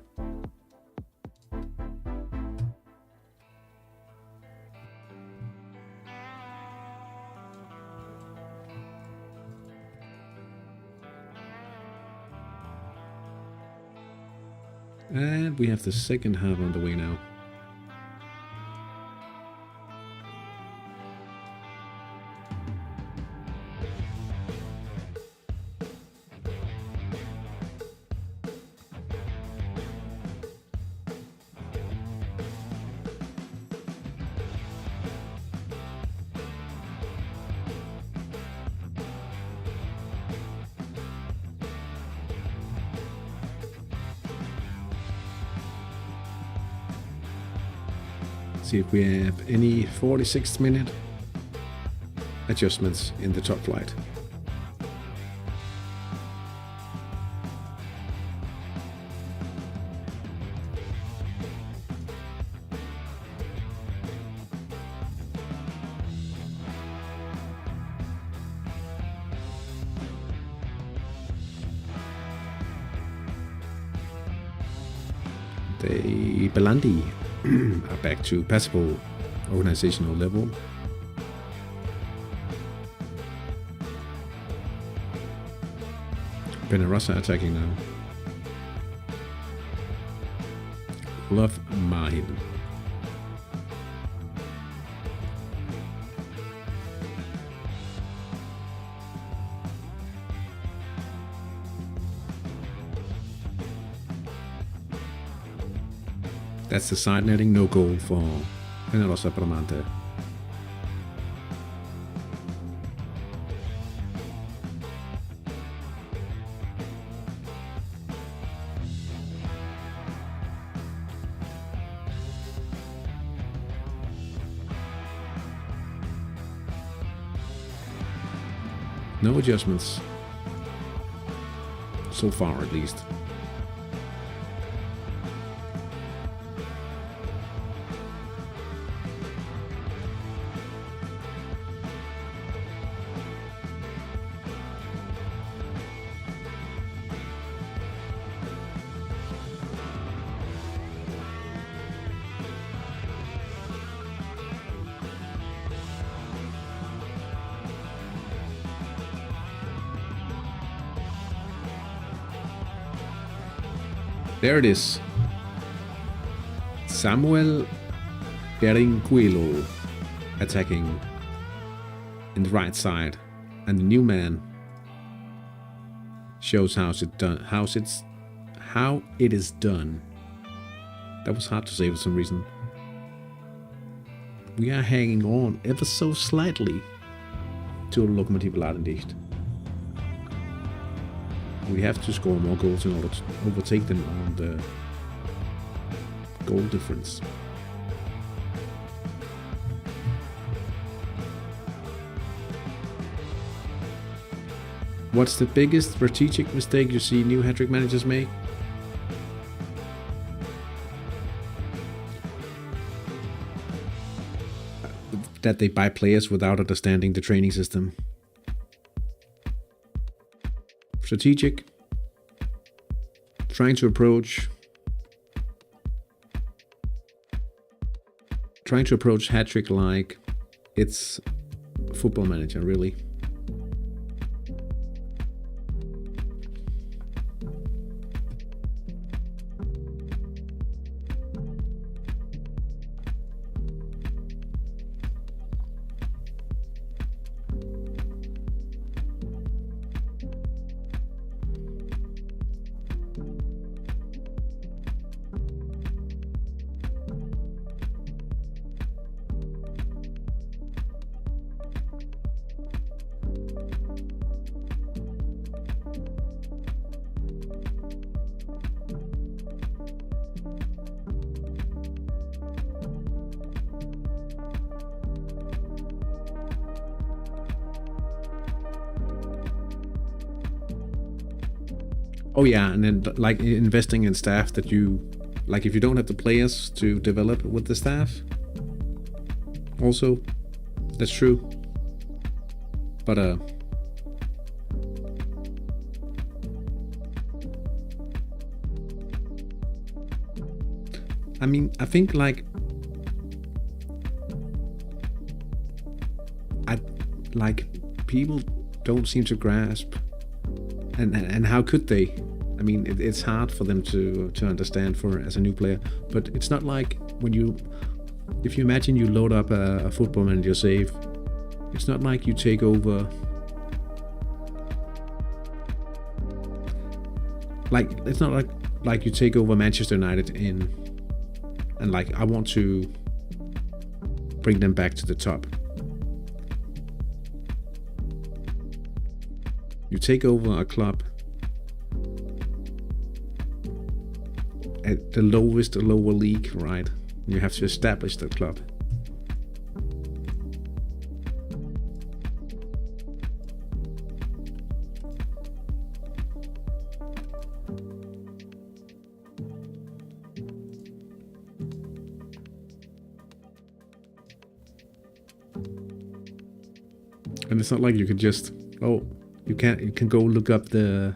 And we have the second half on the way now. See if we have any 46th minute adjustments in the top flight. The Belandi are back to passable organizational level. Benarossa attacking now. Love Mahin. That's the side netting, no goal for Benarossa Bramante. No adjustments. So far, at least. There it is. Samuel Beringuilo attacking in the right side, and the new man shows how it is done. That was hard to say for some reason. We are hanging on ever so slightly to Lokomotiv Lardendicht. We have to score more goals in order to overtake them on the goal difference. What's the biggest strategic mistake you see new Hattrick managers make? That they buy players without understanding the training system. Strategic. Trying to approach Hattrick like it's Football Manager, really. Oh yeah, and then like investing in staff that you, like if you don't have the players to develop with the staff. Also, that's true. But I mean, I think like people don't seem to grasp. And how could they? I mean, it's hard for them to understand as a new player. But it's not like if you imagine you load up a Football Manager save, it's not like you take over. Like it's not like you take over Manchester United and like I want to bring them back to the top. You take over a club at the lower league, right? You have to establish that club. And it's not like you could just, you can go look up the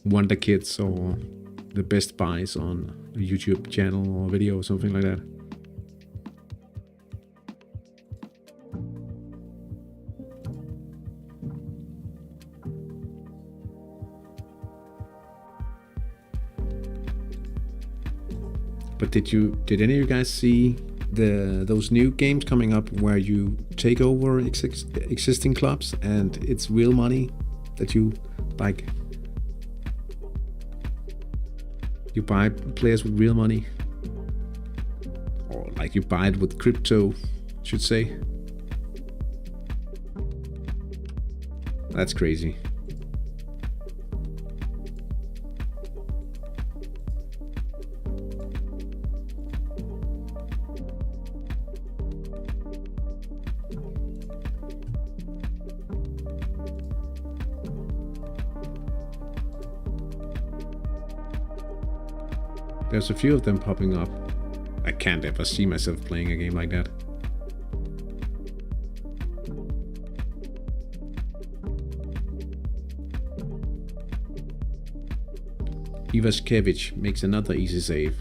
Wonder Kids or the best buys on a YouTube channel or video or something like that. But did any of you guys see those new games coming up where you take over existing clubs and it's real money that you like? You buy players with real money, or like you buy it with crypto, should say. That's crazy. There's a few of them popping up. I can't ever see myself playing a game like that. Ivaskevich makes another easy save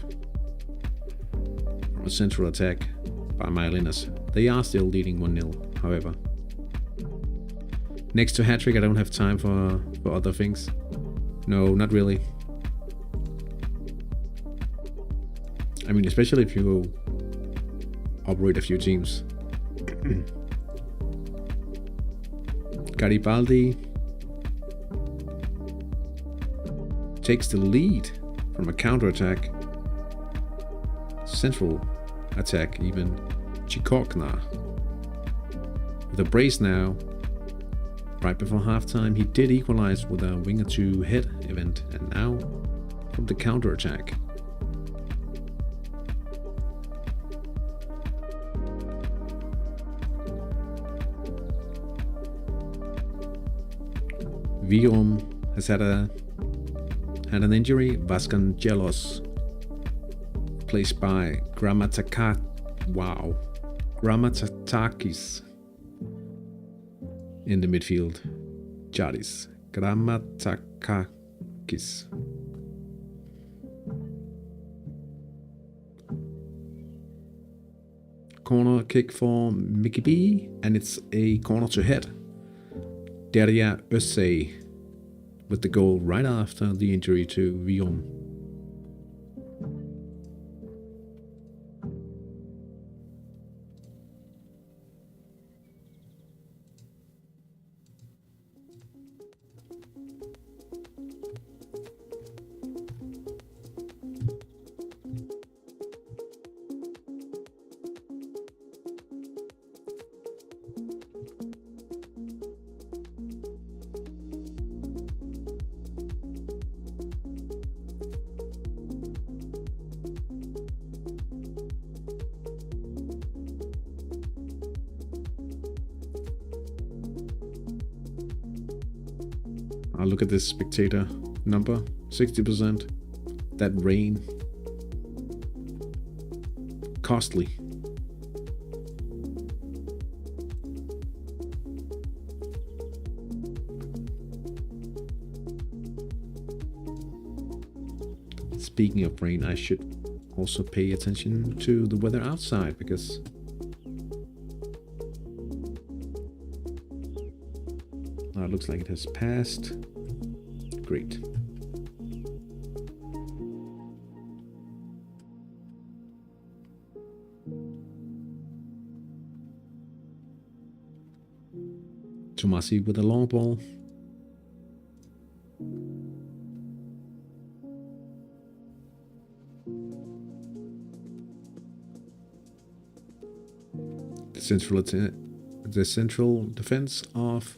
from a central attack by Myelinas. They are still leading 1-0, however. Next to Hattrick, I don't have time for other things. No, not really. I mean, especially if you operate a few teams. Garibaldi takes the lead from a counterattack. Central attack, even. Chikokna with a brace now. Right before halftime, he did equalize with a winger to head event, and now from the counterattack. Virum has had an injury. Vasconcelos, replaced by Grammatakis in the midfield. Jadis. Grammatakakis. Corner kick for Mickey B, and it's a corner to head. Derya Össey with the goal right after the injury to Vium. Look at this spectator number, 60%. That rain. Costly. Speaking of rain, I should also pay attention to the weather outside, because it looks like it has passed. Great. Tomasi with a long ball. The central defense of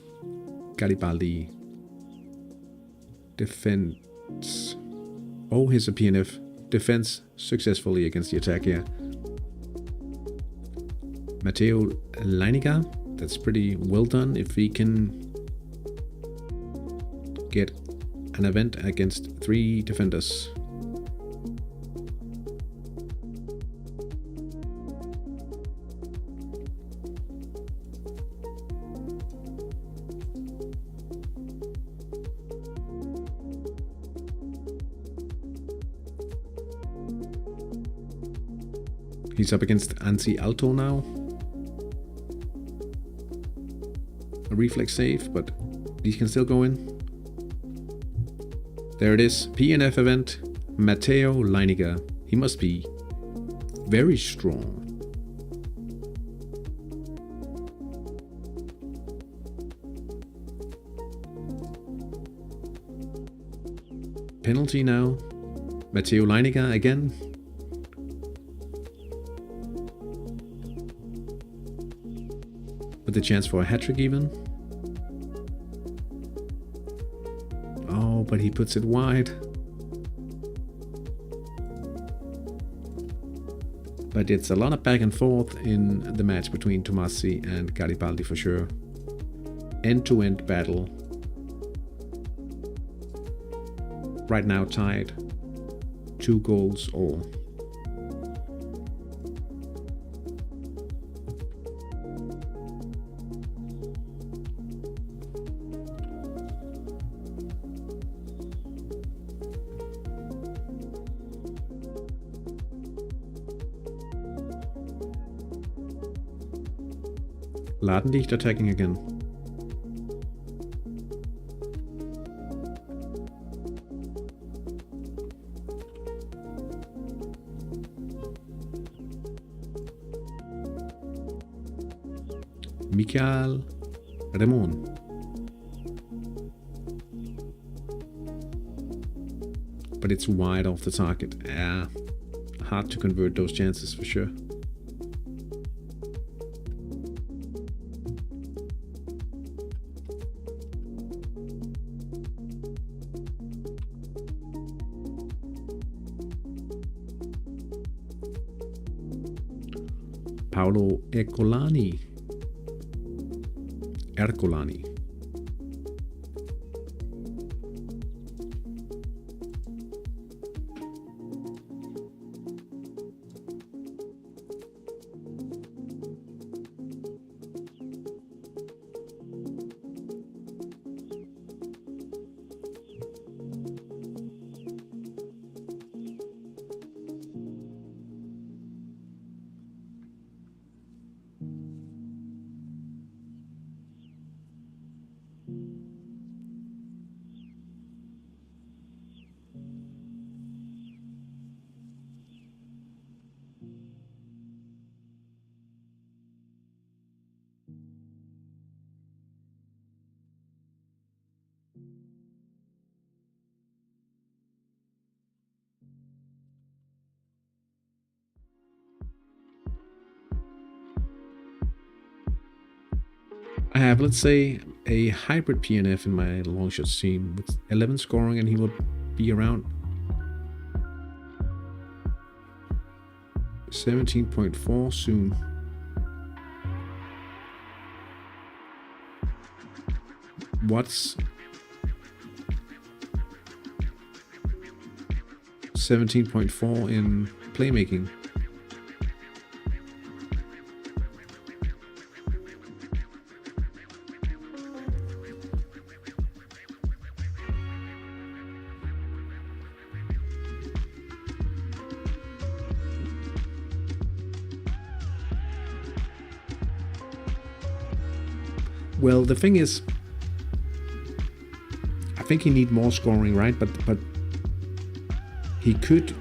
Garibaldi. Defense. Oh, here's a PNF. Defense successfully against the attack here. Matteo Leininger. That's pretty well done if he can get an event against 3 defenders. He's up against Ansi Alto now. A reflex save, but he can still go in. There it is. PNF event. Matteo Leininger. He must be very strong. Penalty now. Matteo Leininger again. With the chance for a hat-trick even. Oh, but he puts it wide. But it's a lot of back and forth in the match between Tomasi and Garibaldi for sure. End-to-end battle. Right now tied. 2 goals all. Ladendicht attacking again. Michael Ramon. But it's wide off the target. Yeah, hard to convert those chances for sure. Paolo Ercolani. I have, let's say, a hybrid PNF in my long shots team with 11 scoring, and he will be around 17.4 soon. What's 17.4 in playmaking? Well, the thing is, I think he need more scoring, right? But he could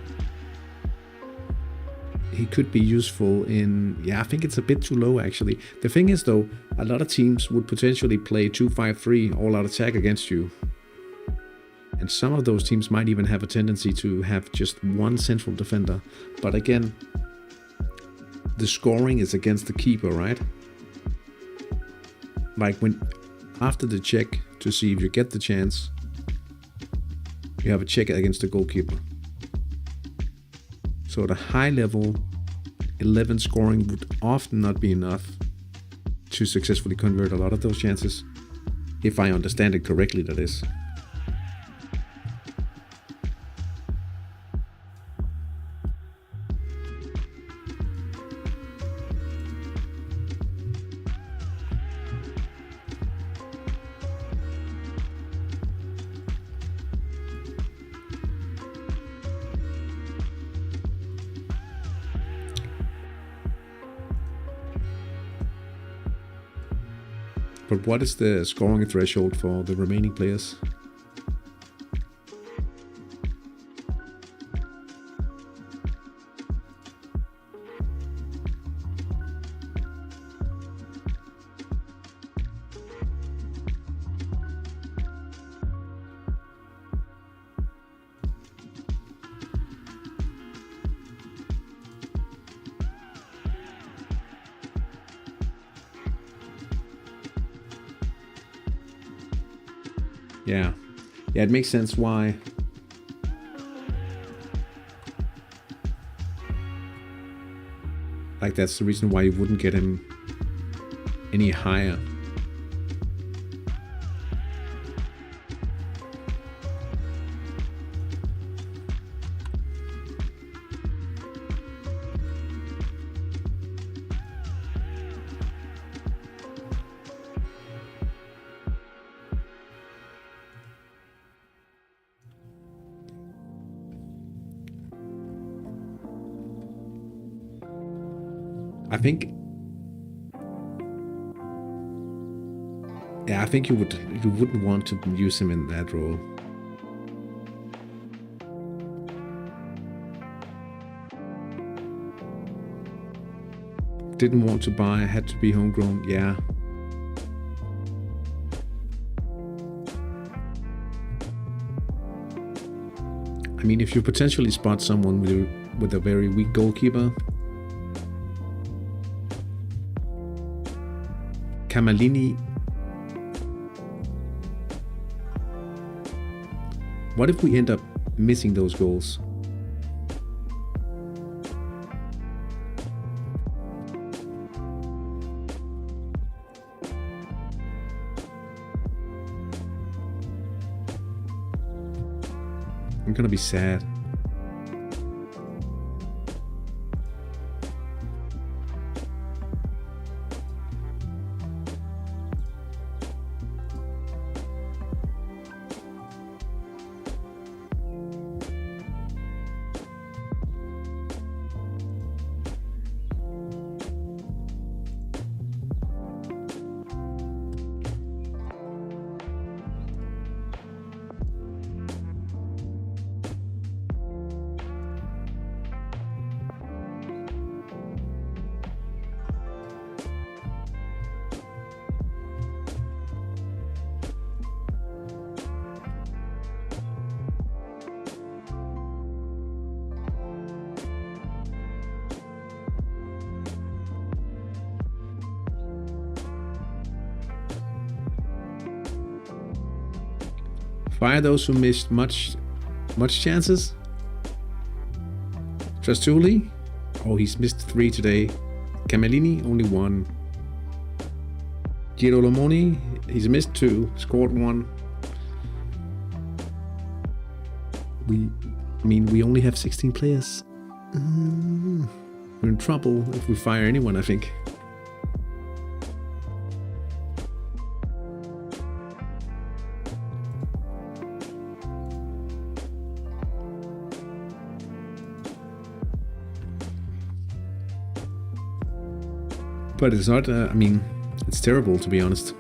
be useful in, yeah, I think it's a bit too low actually. The thing is though, a lot of teams would potentially play 2-5-3 all-out attack against you. And some of those teams might even have a tendency to have just one central defender. But again, the scoring is against the keeper, right? Like when after the check to see if you get the chance, you have a check against the goalkeeper. So at a high level, 11 scoring would often not be enough to successfully convert a lot of those chances, if I understand it correctly, that is. But what is the scoring threshold for the remaining players? Yeah, it makes sense why. Like that's the reason why you wouldn't get him any higher. I think you wouldn't want to use him in that role. Didn't want to buy, had to be homegrown. Yeah, I mean, if you potentially spot someone with a very weak goalkeeper, Kamalini. What if we end up missing those goals? I'm gonna be sad. Fire those who missed much chances. Trastuli, oh, he's missed 3 today. Camellini, only 1. Girolamo, he's missed 2, scored 1. We only have 16 players. We're in trouble if we fire anyone, I think. But it's not, I mean, it's terrible, to be honest.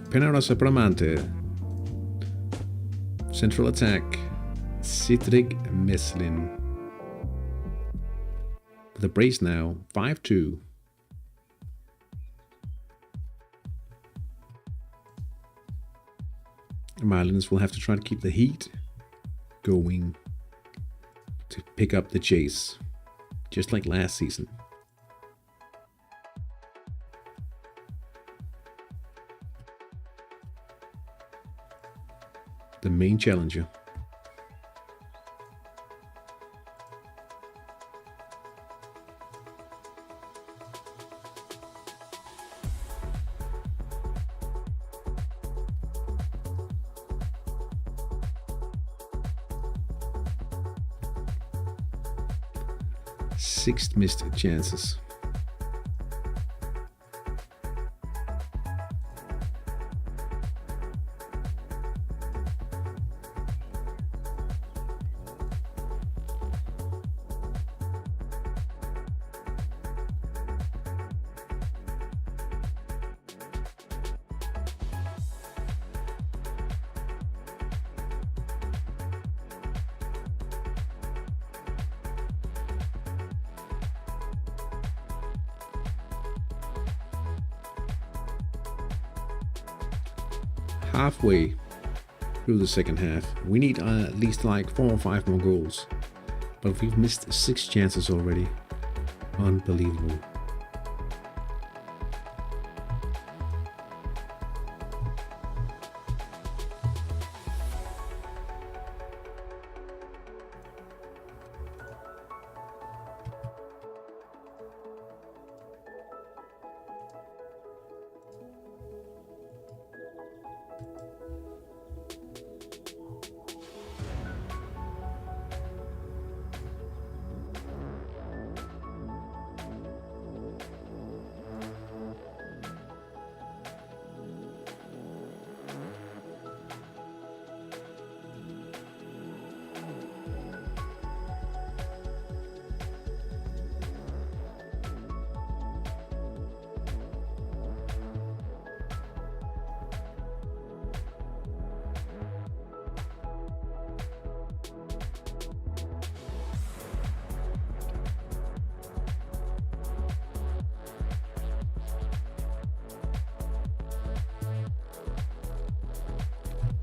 Penaros Bramante. Central attack. Hattrick Meslin. With a brace now. 5-2. Marlins will have to try to keep the heat going to pick up the chase, just like last season. The main challenger. Six missed chances. Halfway through the second half, we need at least like 4 or 5 more goals, but we've missed 6 chances already. Unbelievable.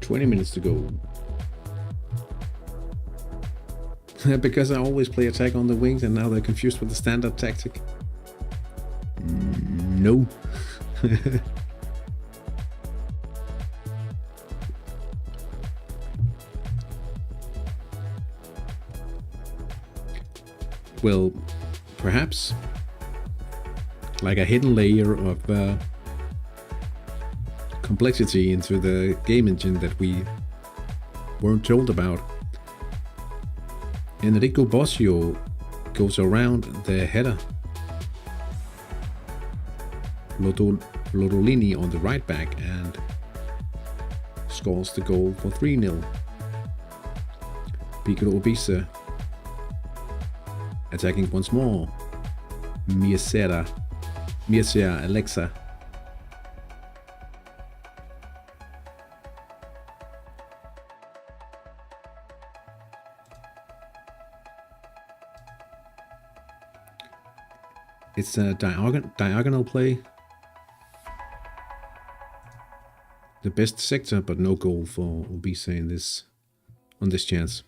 20 minutes to go. Because I always play attack on the wings and now they're confused with the standard tactic. No. Well, perhaps like a hidden layer of complexity into the game engine that we weren't told about. Enrico Bossio goes around the header. Lodolini on the right back and scores the goal for 3-0. Piccolo Obisa attacking once more. Mircea Alexa. It's a diagonal play. The best sector, but no goal for Obisa in this on this chance.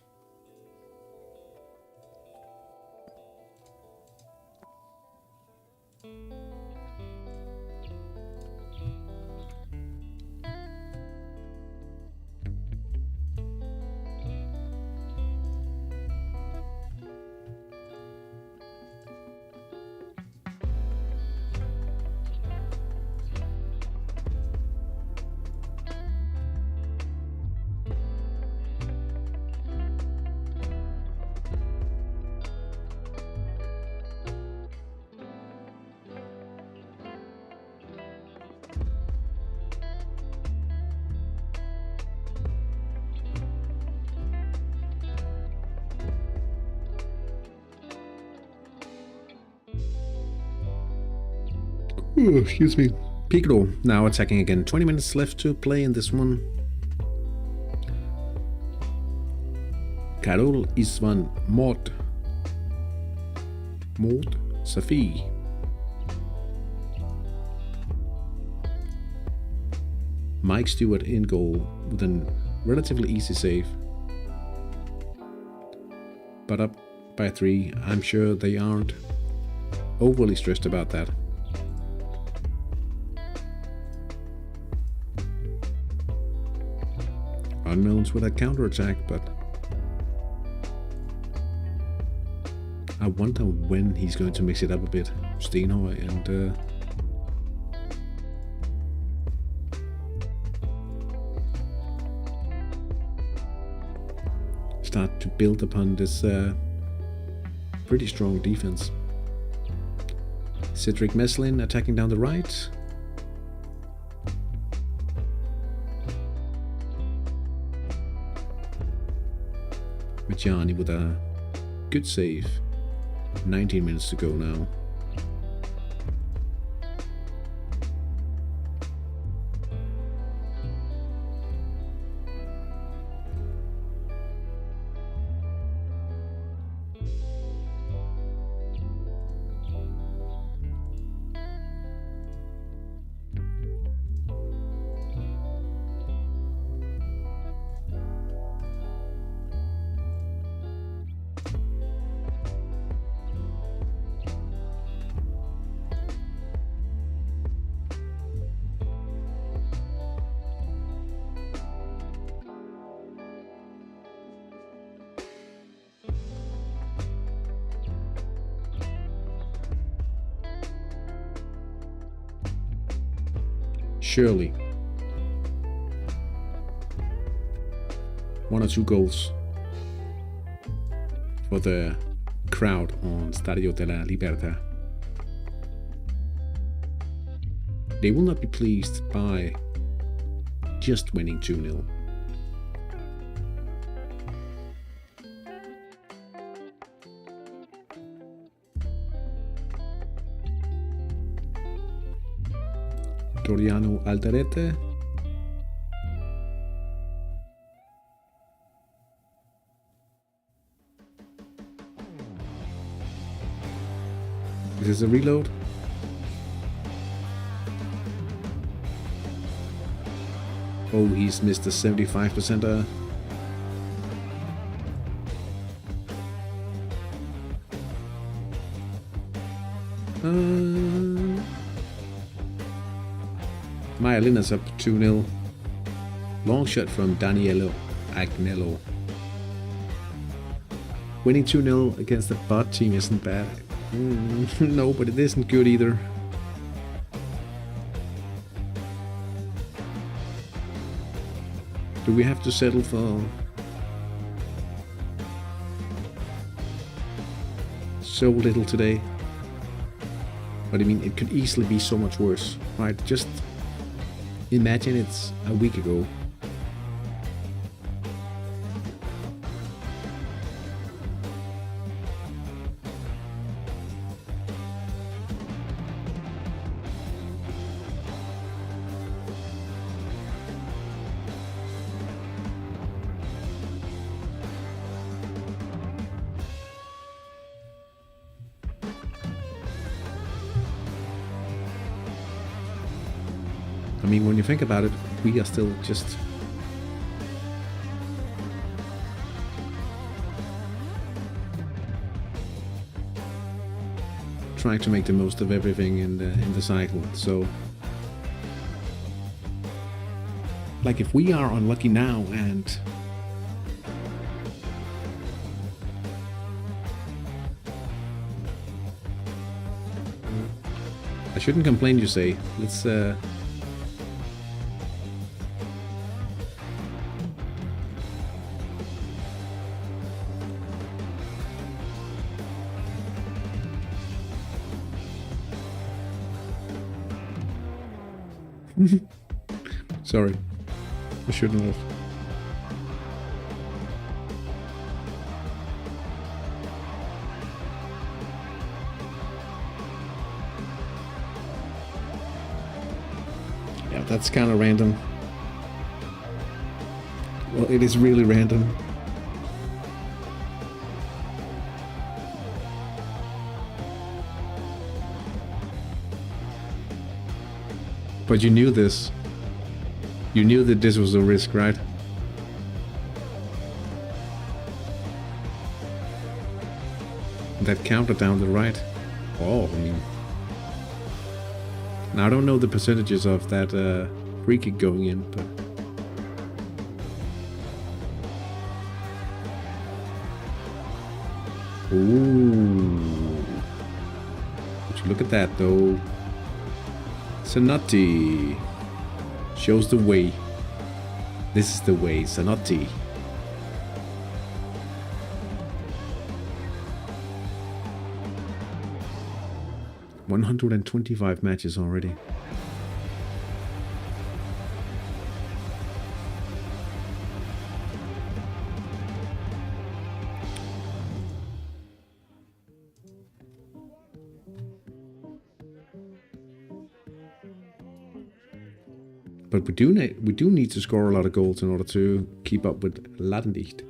Ooh, excuse me. Piccolo now attacking again. 20 minutes left to play in this one. Karol Isvan Maud Safi. Mike Stewart in goal with a relatively easy save. But up by 3, I'm sure they aren't overly stressed about that. Unknowns with a counter-attack, but I wonder when he's going to mix it up a bit. Steinhøj and start to build upon this pretty strong defense. Cedric Meslin attacking down the right. Gianni with a good save. 19 minutes to go now. Surely 1 or 2 goals for the crowd on Stadio della Libertà. They will not be pleased by just winning 2-0. Doriano Alderete. This is a reload. Oh, he's missed the 75%. Myelina's up 2-0. Long shot from Danielo Agnello. Winning 2-0 against the bot team isn't bad. No, but it isn't good either. Do we have to settle for so little today? But I mean, it could easily be so much worse, right? Just imagine it's a week ago. I mean, when you think about it, we are still just trying to make the most of everything in the cycle. So, like, if we are unlucky now and I shouldn't complain, you say. Let's sorry, I shouldn't have. Yeah, that's kind of random. Well, it is really random. But you knew this. You knew that this was a risk, right? That counter down the right. Oh, I mean. Now I don't know the percentages of that free kick going in, but. Ooh. Would you look at that though? Zanotti shows the way. This is the way, Zanotti. $125 matches already. But we do need to score a lot of goals in order to keep up with Ladendicht.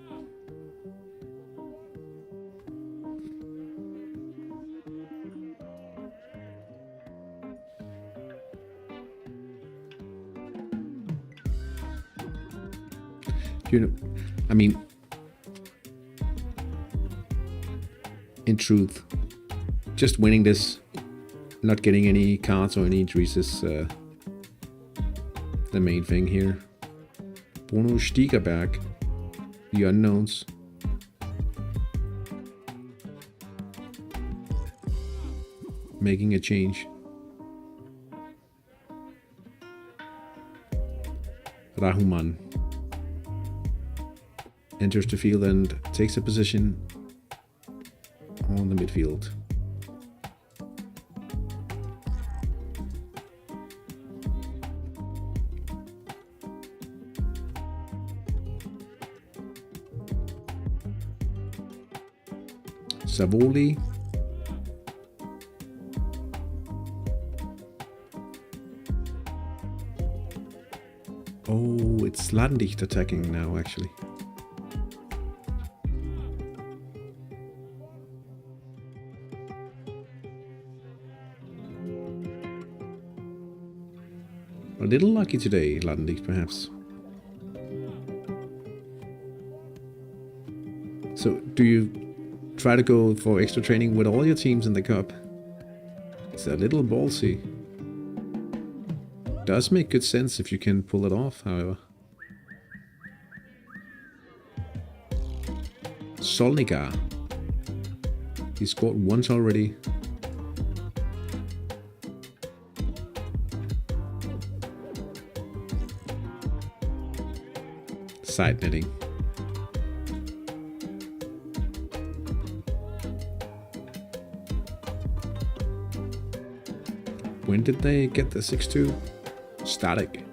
You know, I mean, in truth, just winning this, not getting any cards or any injuries is the main thing here. Bruno Stiegerberg, the unknowns. Making a change. Rahuman enters the field and takes a position on the midfield. Savoli. Oh, it's Ladendicht attacking now, actually. A little lucky today, Ladendicht, perhaps. So, do you try to go for extra training with all your teams in the cup? It's a little ballsy. Does make good sense if you can pull it off, however. Solnigar. He scored once already. Side netting. When did they get the 6-2? Static.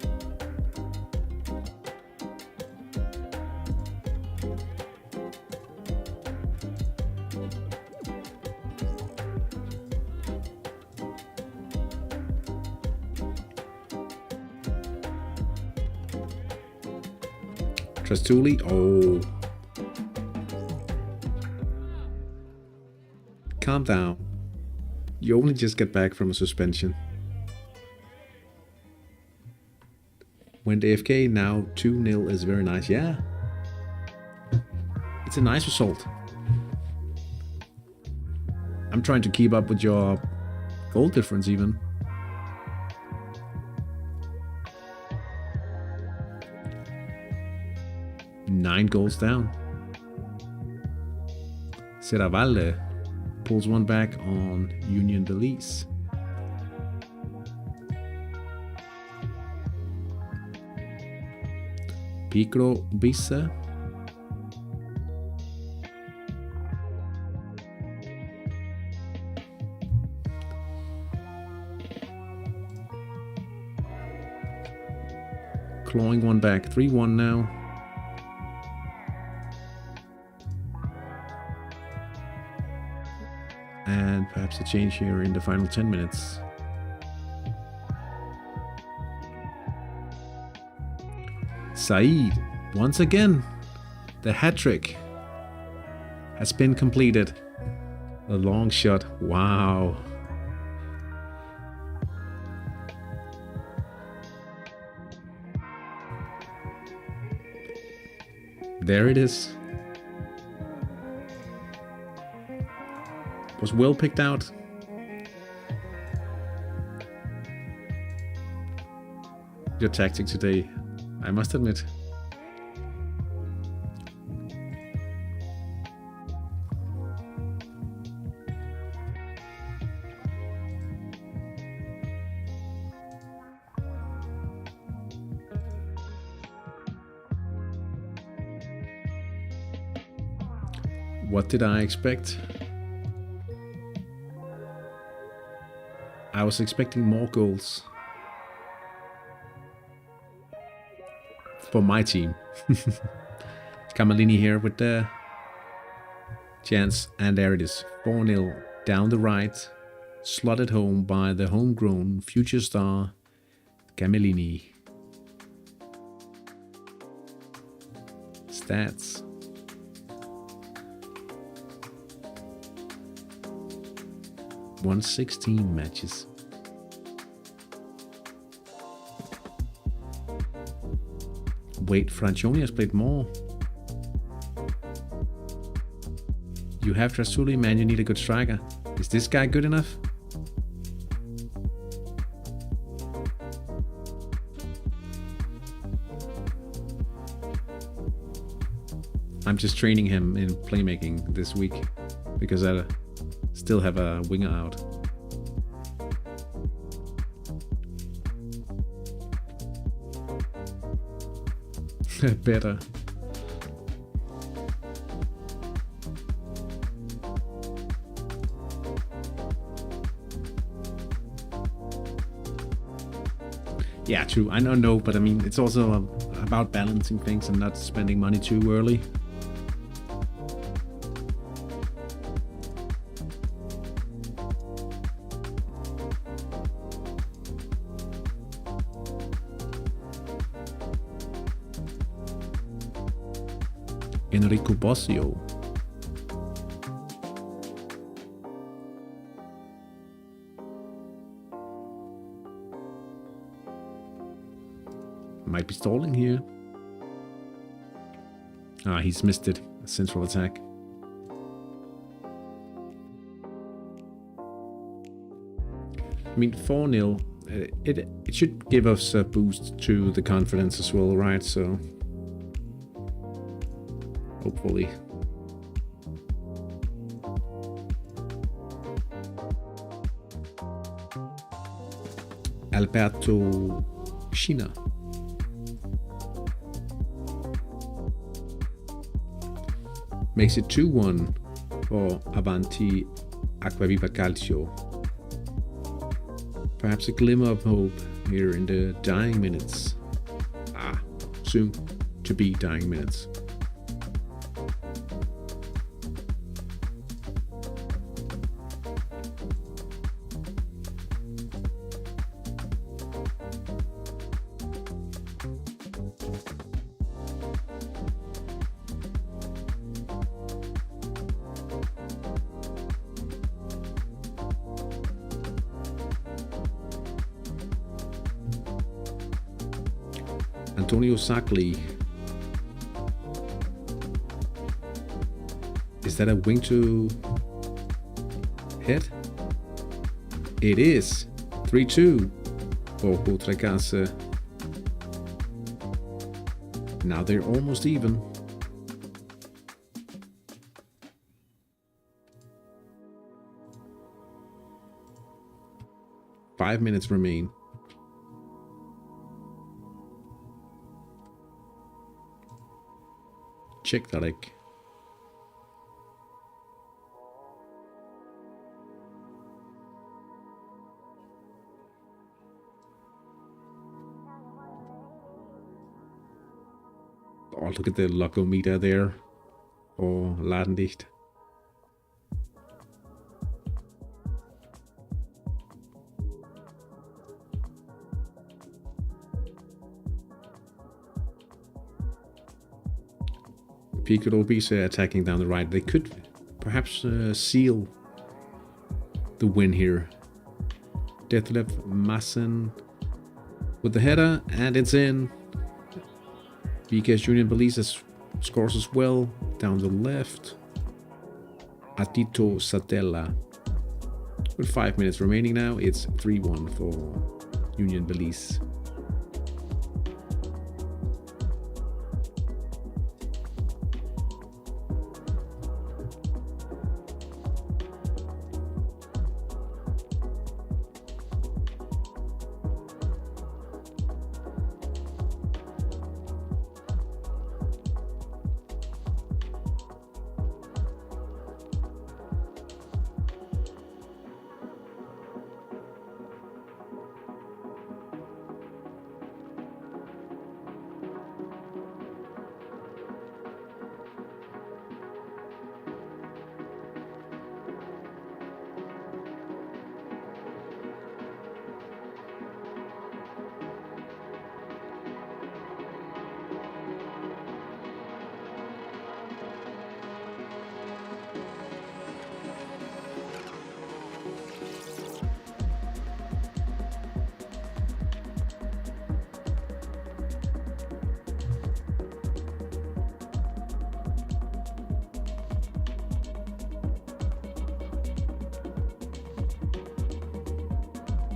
Trastuli, oh. Calm down. You only just get back from a suspension. Went AFK, now 2-0 is very nice. Yeah. It's a nice result. I'm trying to keep up with your goal difference even. Nine goals down. Serravalle pulls one back on Union Belize. Picro Bisa. Clawing one back, 3-1 now. And perhaps a change here in the final 10 minutes. Saeed, once again, the hat-trick has been completed. A long shot, wow. There it is. Was well picked out. Your tactic today, I must admit. What did I expect? I was expecting more goals. For my team. Camalini here with the chance, and there it is. 4-0 down the right, slotted home by the homegrown future star Camalini. Stats. Won 16 matches. Wait, Francioni has played more. You have Trastuli, man, you need a good striker. Is this guy good enough? I'm just training him in playmaking this week because I still have a winger out. Better. Yeah, true. I don't know, but I mean, it's also about balancing things and not spending money too early. Enrico Bossio. Might be stalling here. Ah, he's missed it. Central attack. mean, 4-0, it should give us a boost to the confidence as well, right? So, hopefully. Alberto China. Makes it 2-1 for Avanti Acquaviva Calcio. Perhaps a glimmer of hope here in the dying minutes. Soon to be dying minutes. Antonio Sacli. Is that a wing to head? It is. 3-2 for Hattrick. Now they're almost even. Five minutes remain. Check Hattrick. Oh, look at the logometer there. Oh, ladendicht. Could all be attacking down the right. They could perhaps seal the win here. Detlef Massen with the header, and it's in. BK's Union Belize scores as well down the left. Atito Satella. With 5 minutes remaining now, it's 3-1 for Union Belize.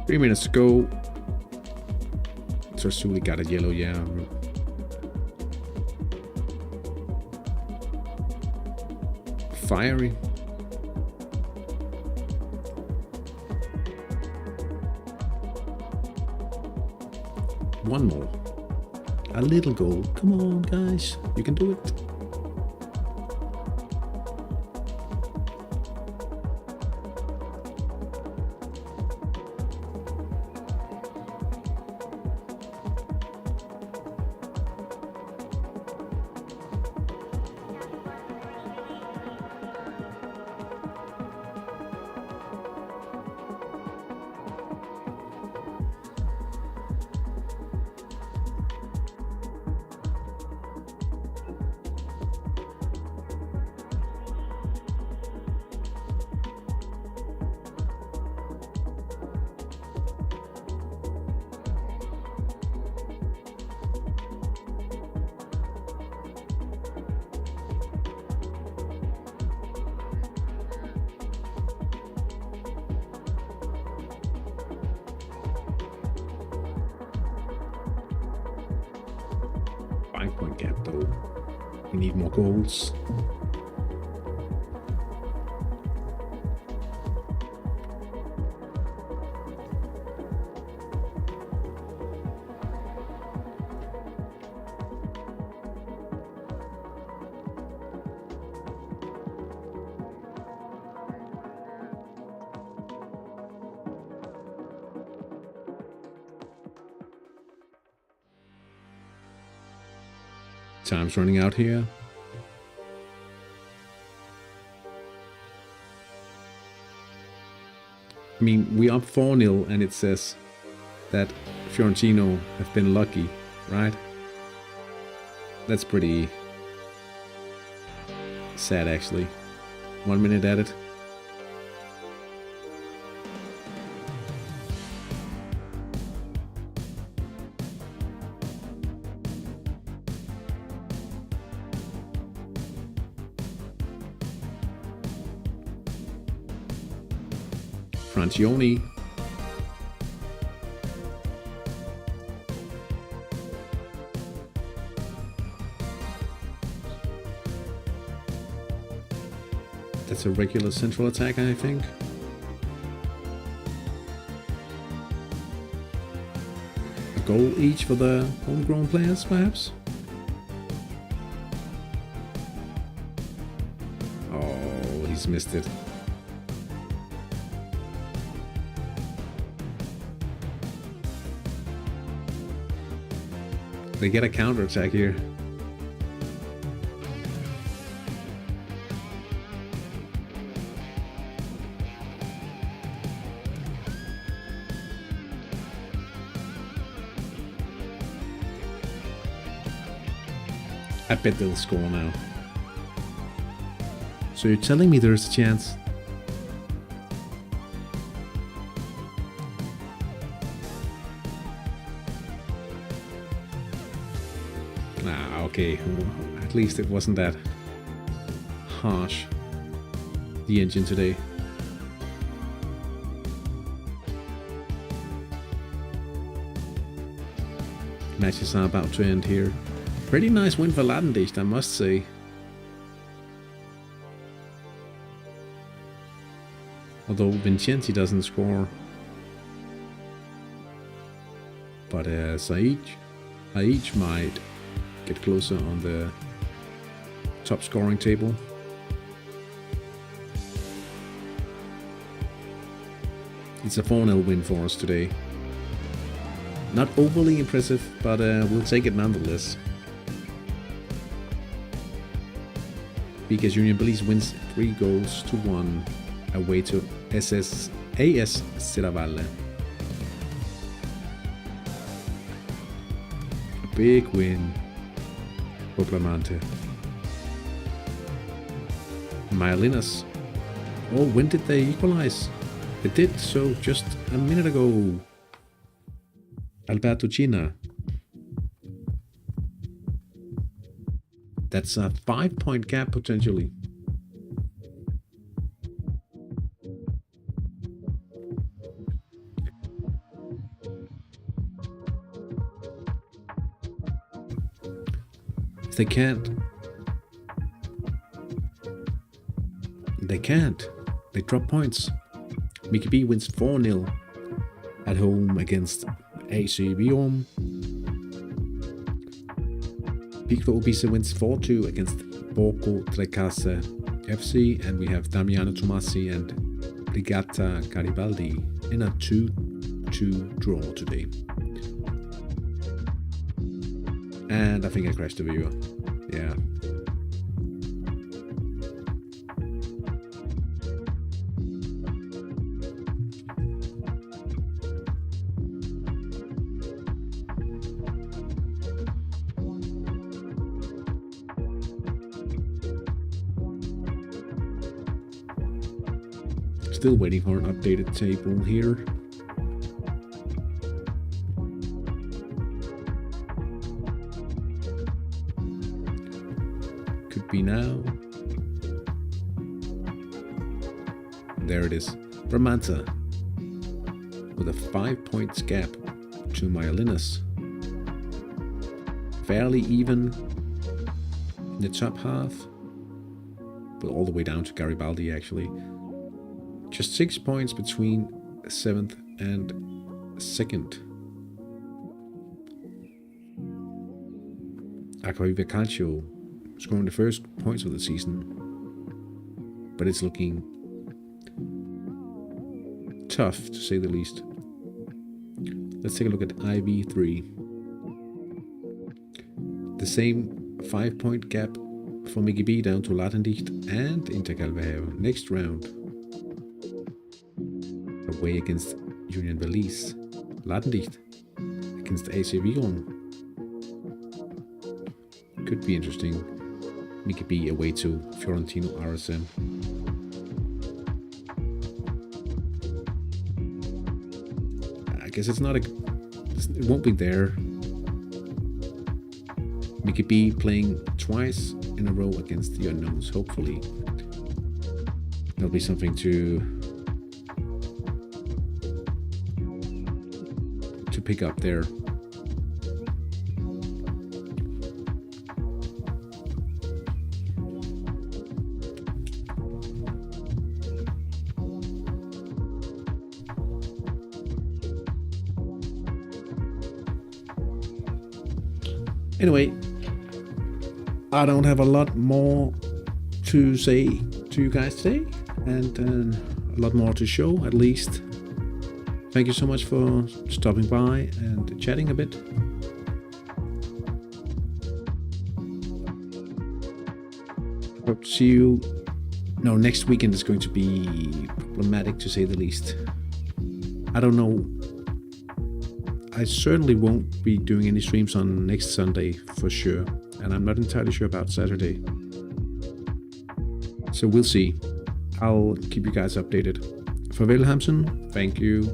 Three minutes to go. Trasuli got a yellow, yeah. Fiery. One more. A little goal. Come on, guys. You can do it. 5-point gap though. We need more goals. Time's running out here. I mean, we up 4-0 and it says that Fiorentino have been lucky, right? That's pretty sad actually. 1 minute at it. Francione. That's a regular central attack, I think. A goal each for the homegrown players, perhaps? Oh, he's missed it. They get a counter-attack here. I bet they'll score now. So you're telling me there's a chance? Okay, at least it wasn't that harsh, the engine today. Matches are about to end here. Pretty nice win for Latendijk, I must say. Although Vincenzi doesn't score. But Saïd might get closer on the top scoring table. It's a 4-0 win for us today. Not overly impressive, but we'll take it nonetheless. Because Union Belize wins 3-1 away to AS Serravalle. A big win. Proclamante. Myelinas. Oh, when did they equalize? They did so just a minute ago. Alberto China. That's a 5-point gap potentially. If they can't. They can't. They drop points. Mickey B wins 4-0 at home against AC Biom. Pico Obisa wins 4-2 against Borgo Trecase FC, and we have Damiano Tomasi and Brigata Garibaldi in a 2-2 draw today. And I think I crashed the viewer. Yeah. Still waiting for an updated table here. Could be now. There it is. Bramanta with a 5 points gap to Myelinas. fairly even in the top half, but all the way down to Garibaldi actually. Just 6 points between 7th and 2nd. Acquaviva Calcio scoring the first points of the season, but it's looking tough to say the least. Let's take a look at IV3. The same 5-point gap for Mickey B down to Ladendicht and Intercalvehave. Next round, away against Union Belize. Ladendicht against AC Viron. Could be interesting. Mickey B away to Fiorentino RSM. I guess it won't be there. Mickey B playing twice in a row against the unknowns. Hopefully there'll be something to pick up there. Anyway, I don't have a lot more to say to you guys today, and a lot more to show at least. Thank you so much for stopping by and chatting a bit. Hope to see you. No, next weekend is going to be problematic to say the least. I don't know. I certainly won't be doing any streams on next Sunday for sure, and I'm not entirely sure about Saturday. So we'll see. I'll keep you guys updated. Farvel Hamsun, thank you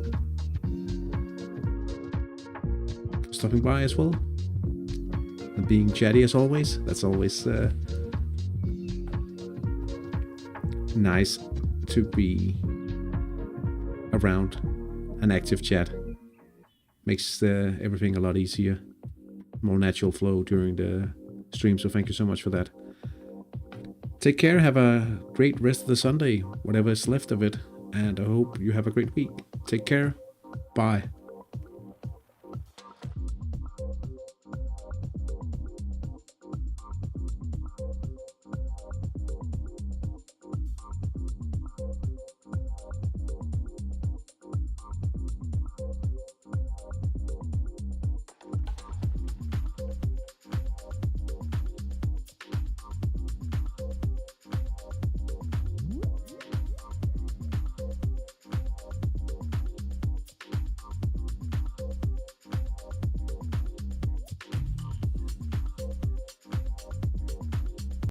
for stopping by as well. And being chatty as always. That's always nice to be around an active chat. Makes everything a lot easier, more natural flow during the stream, so thank you so much for that. Take care, have a great rest of the Sunday, whatever is left of it, and I hope you have a great week. Take care, bye.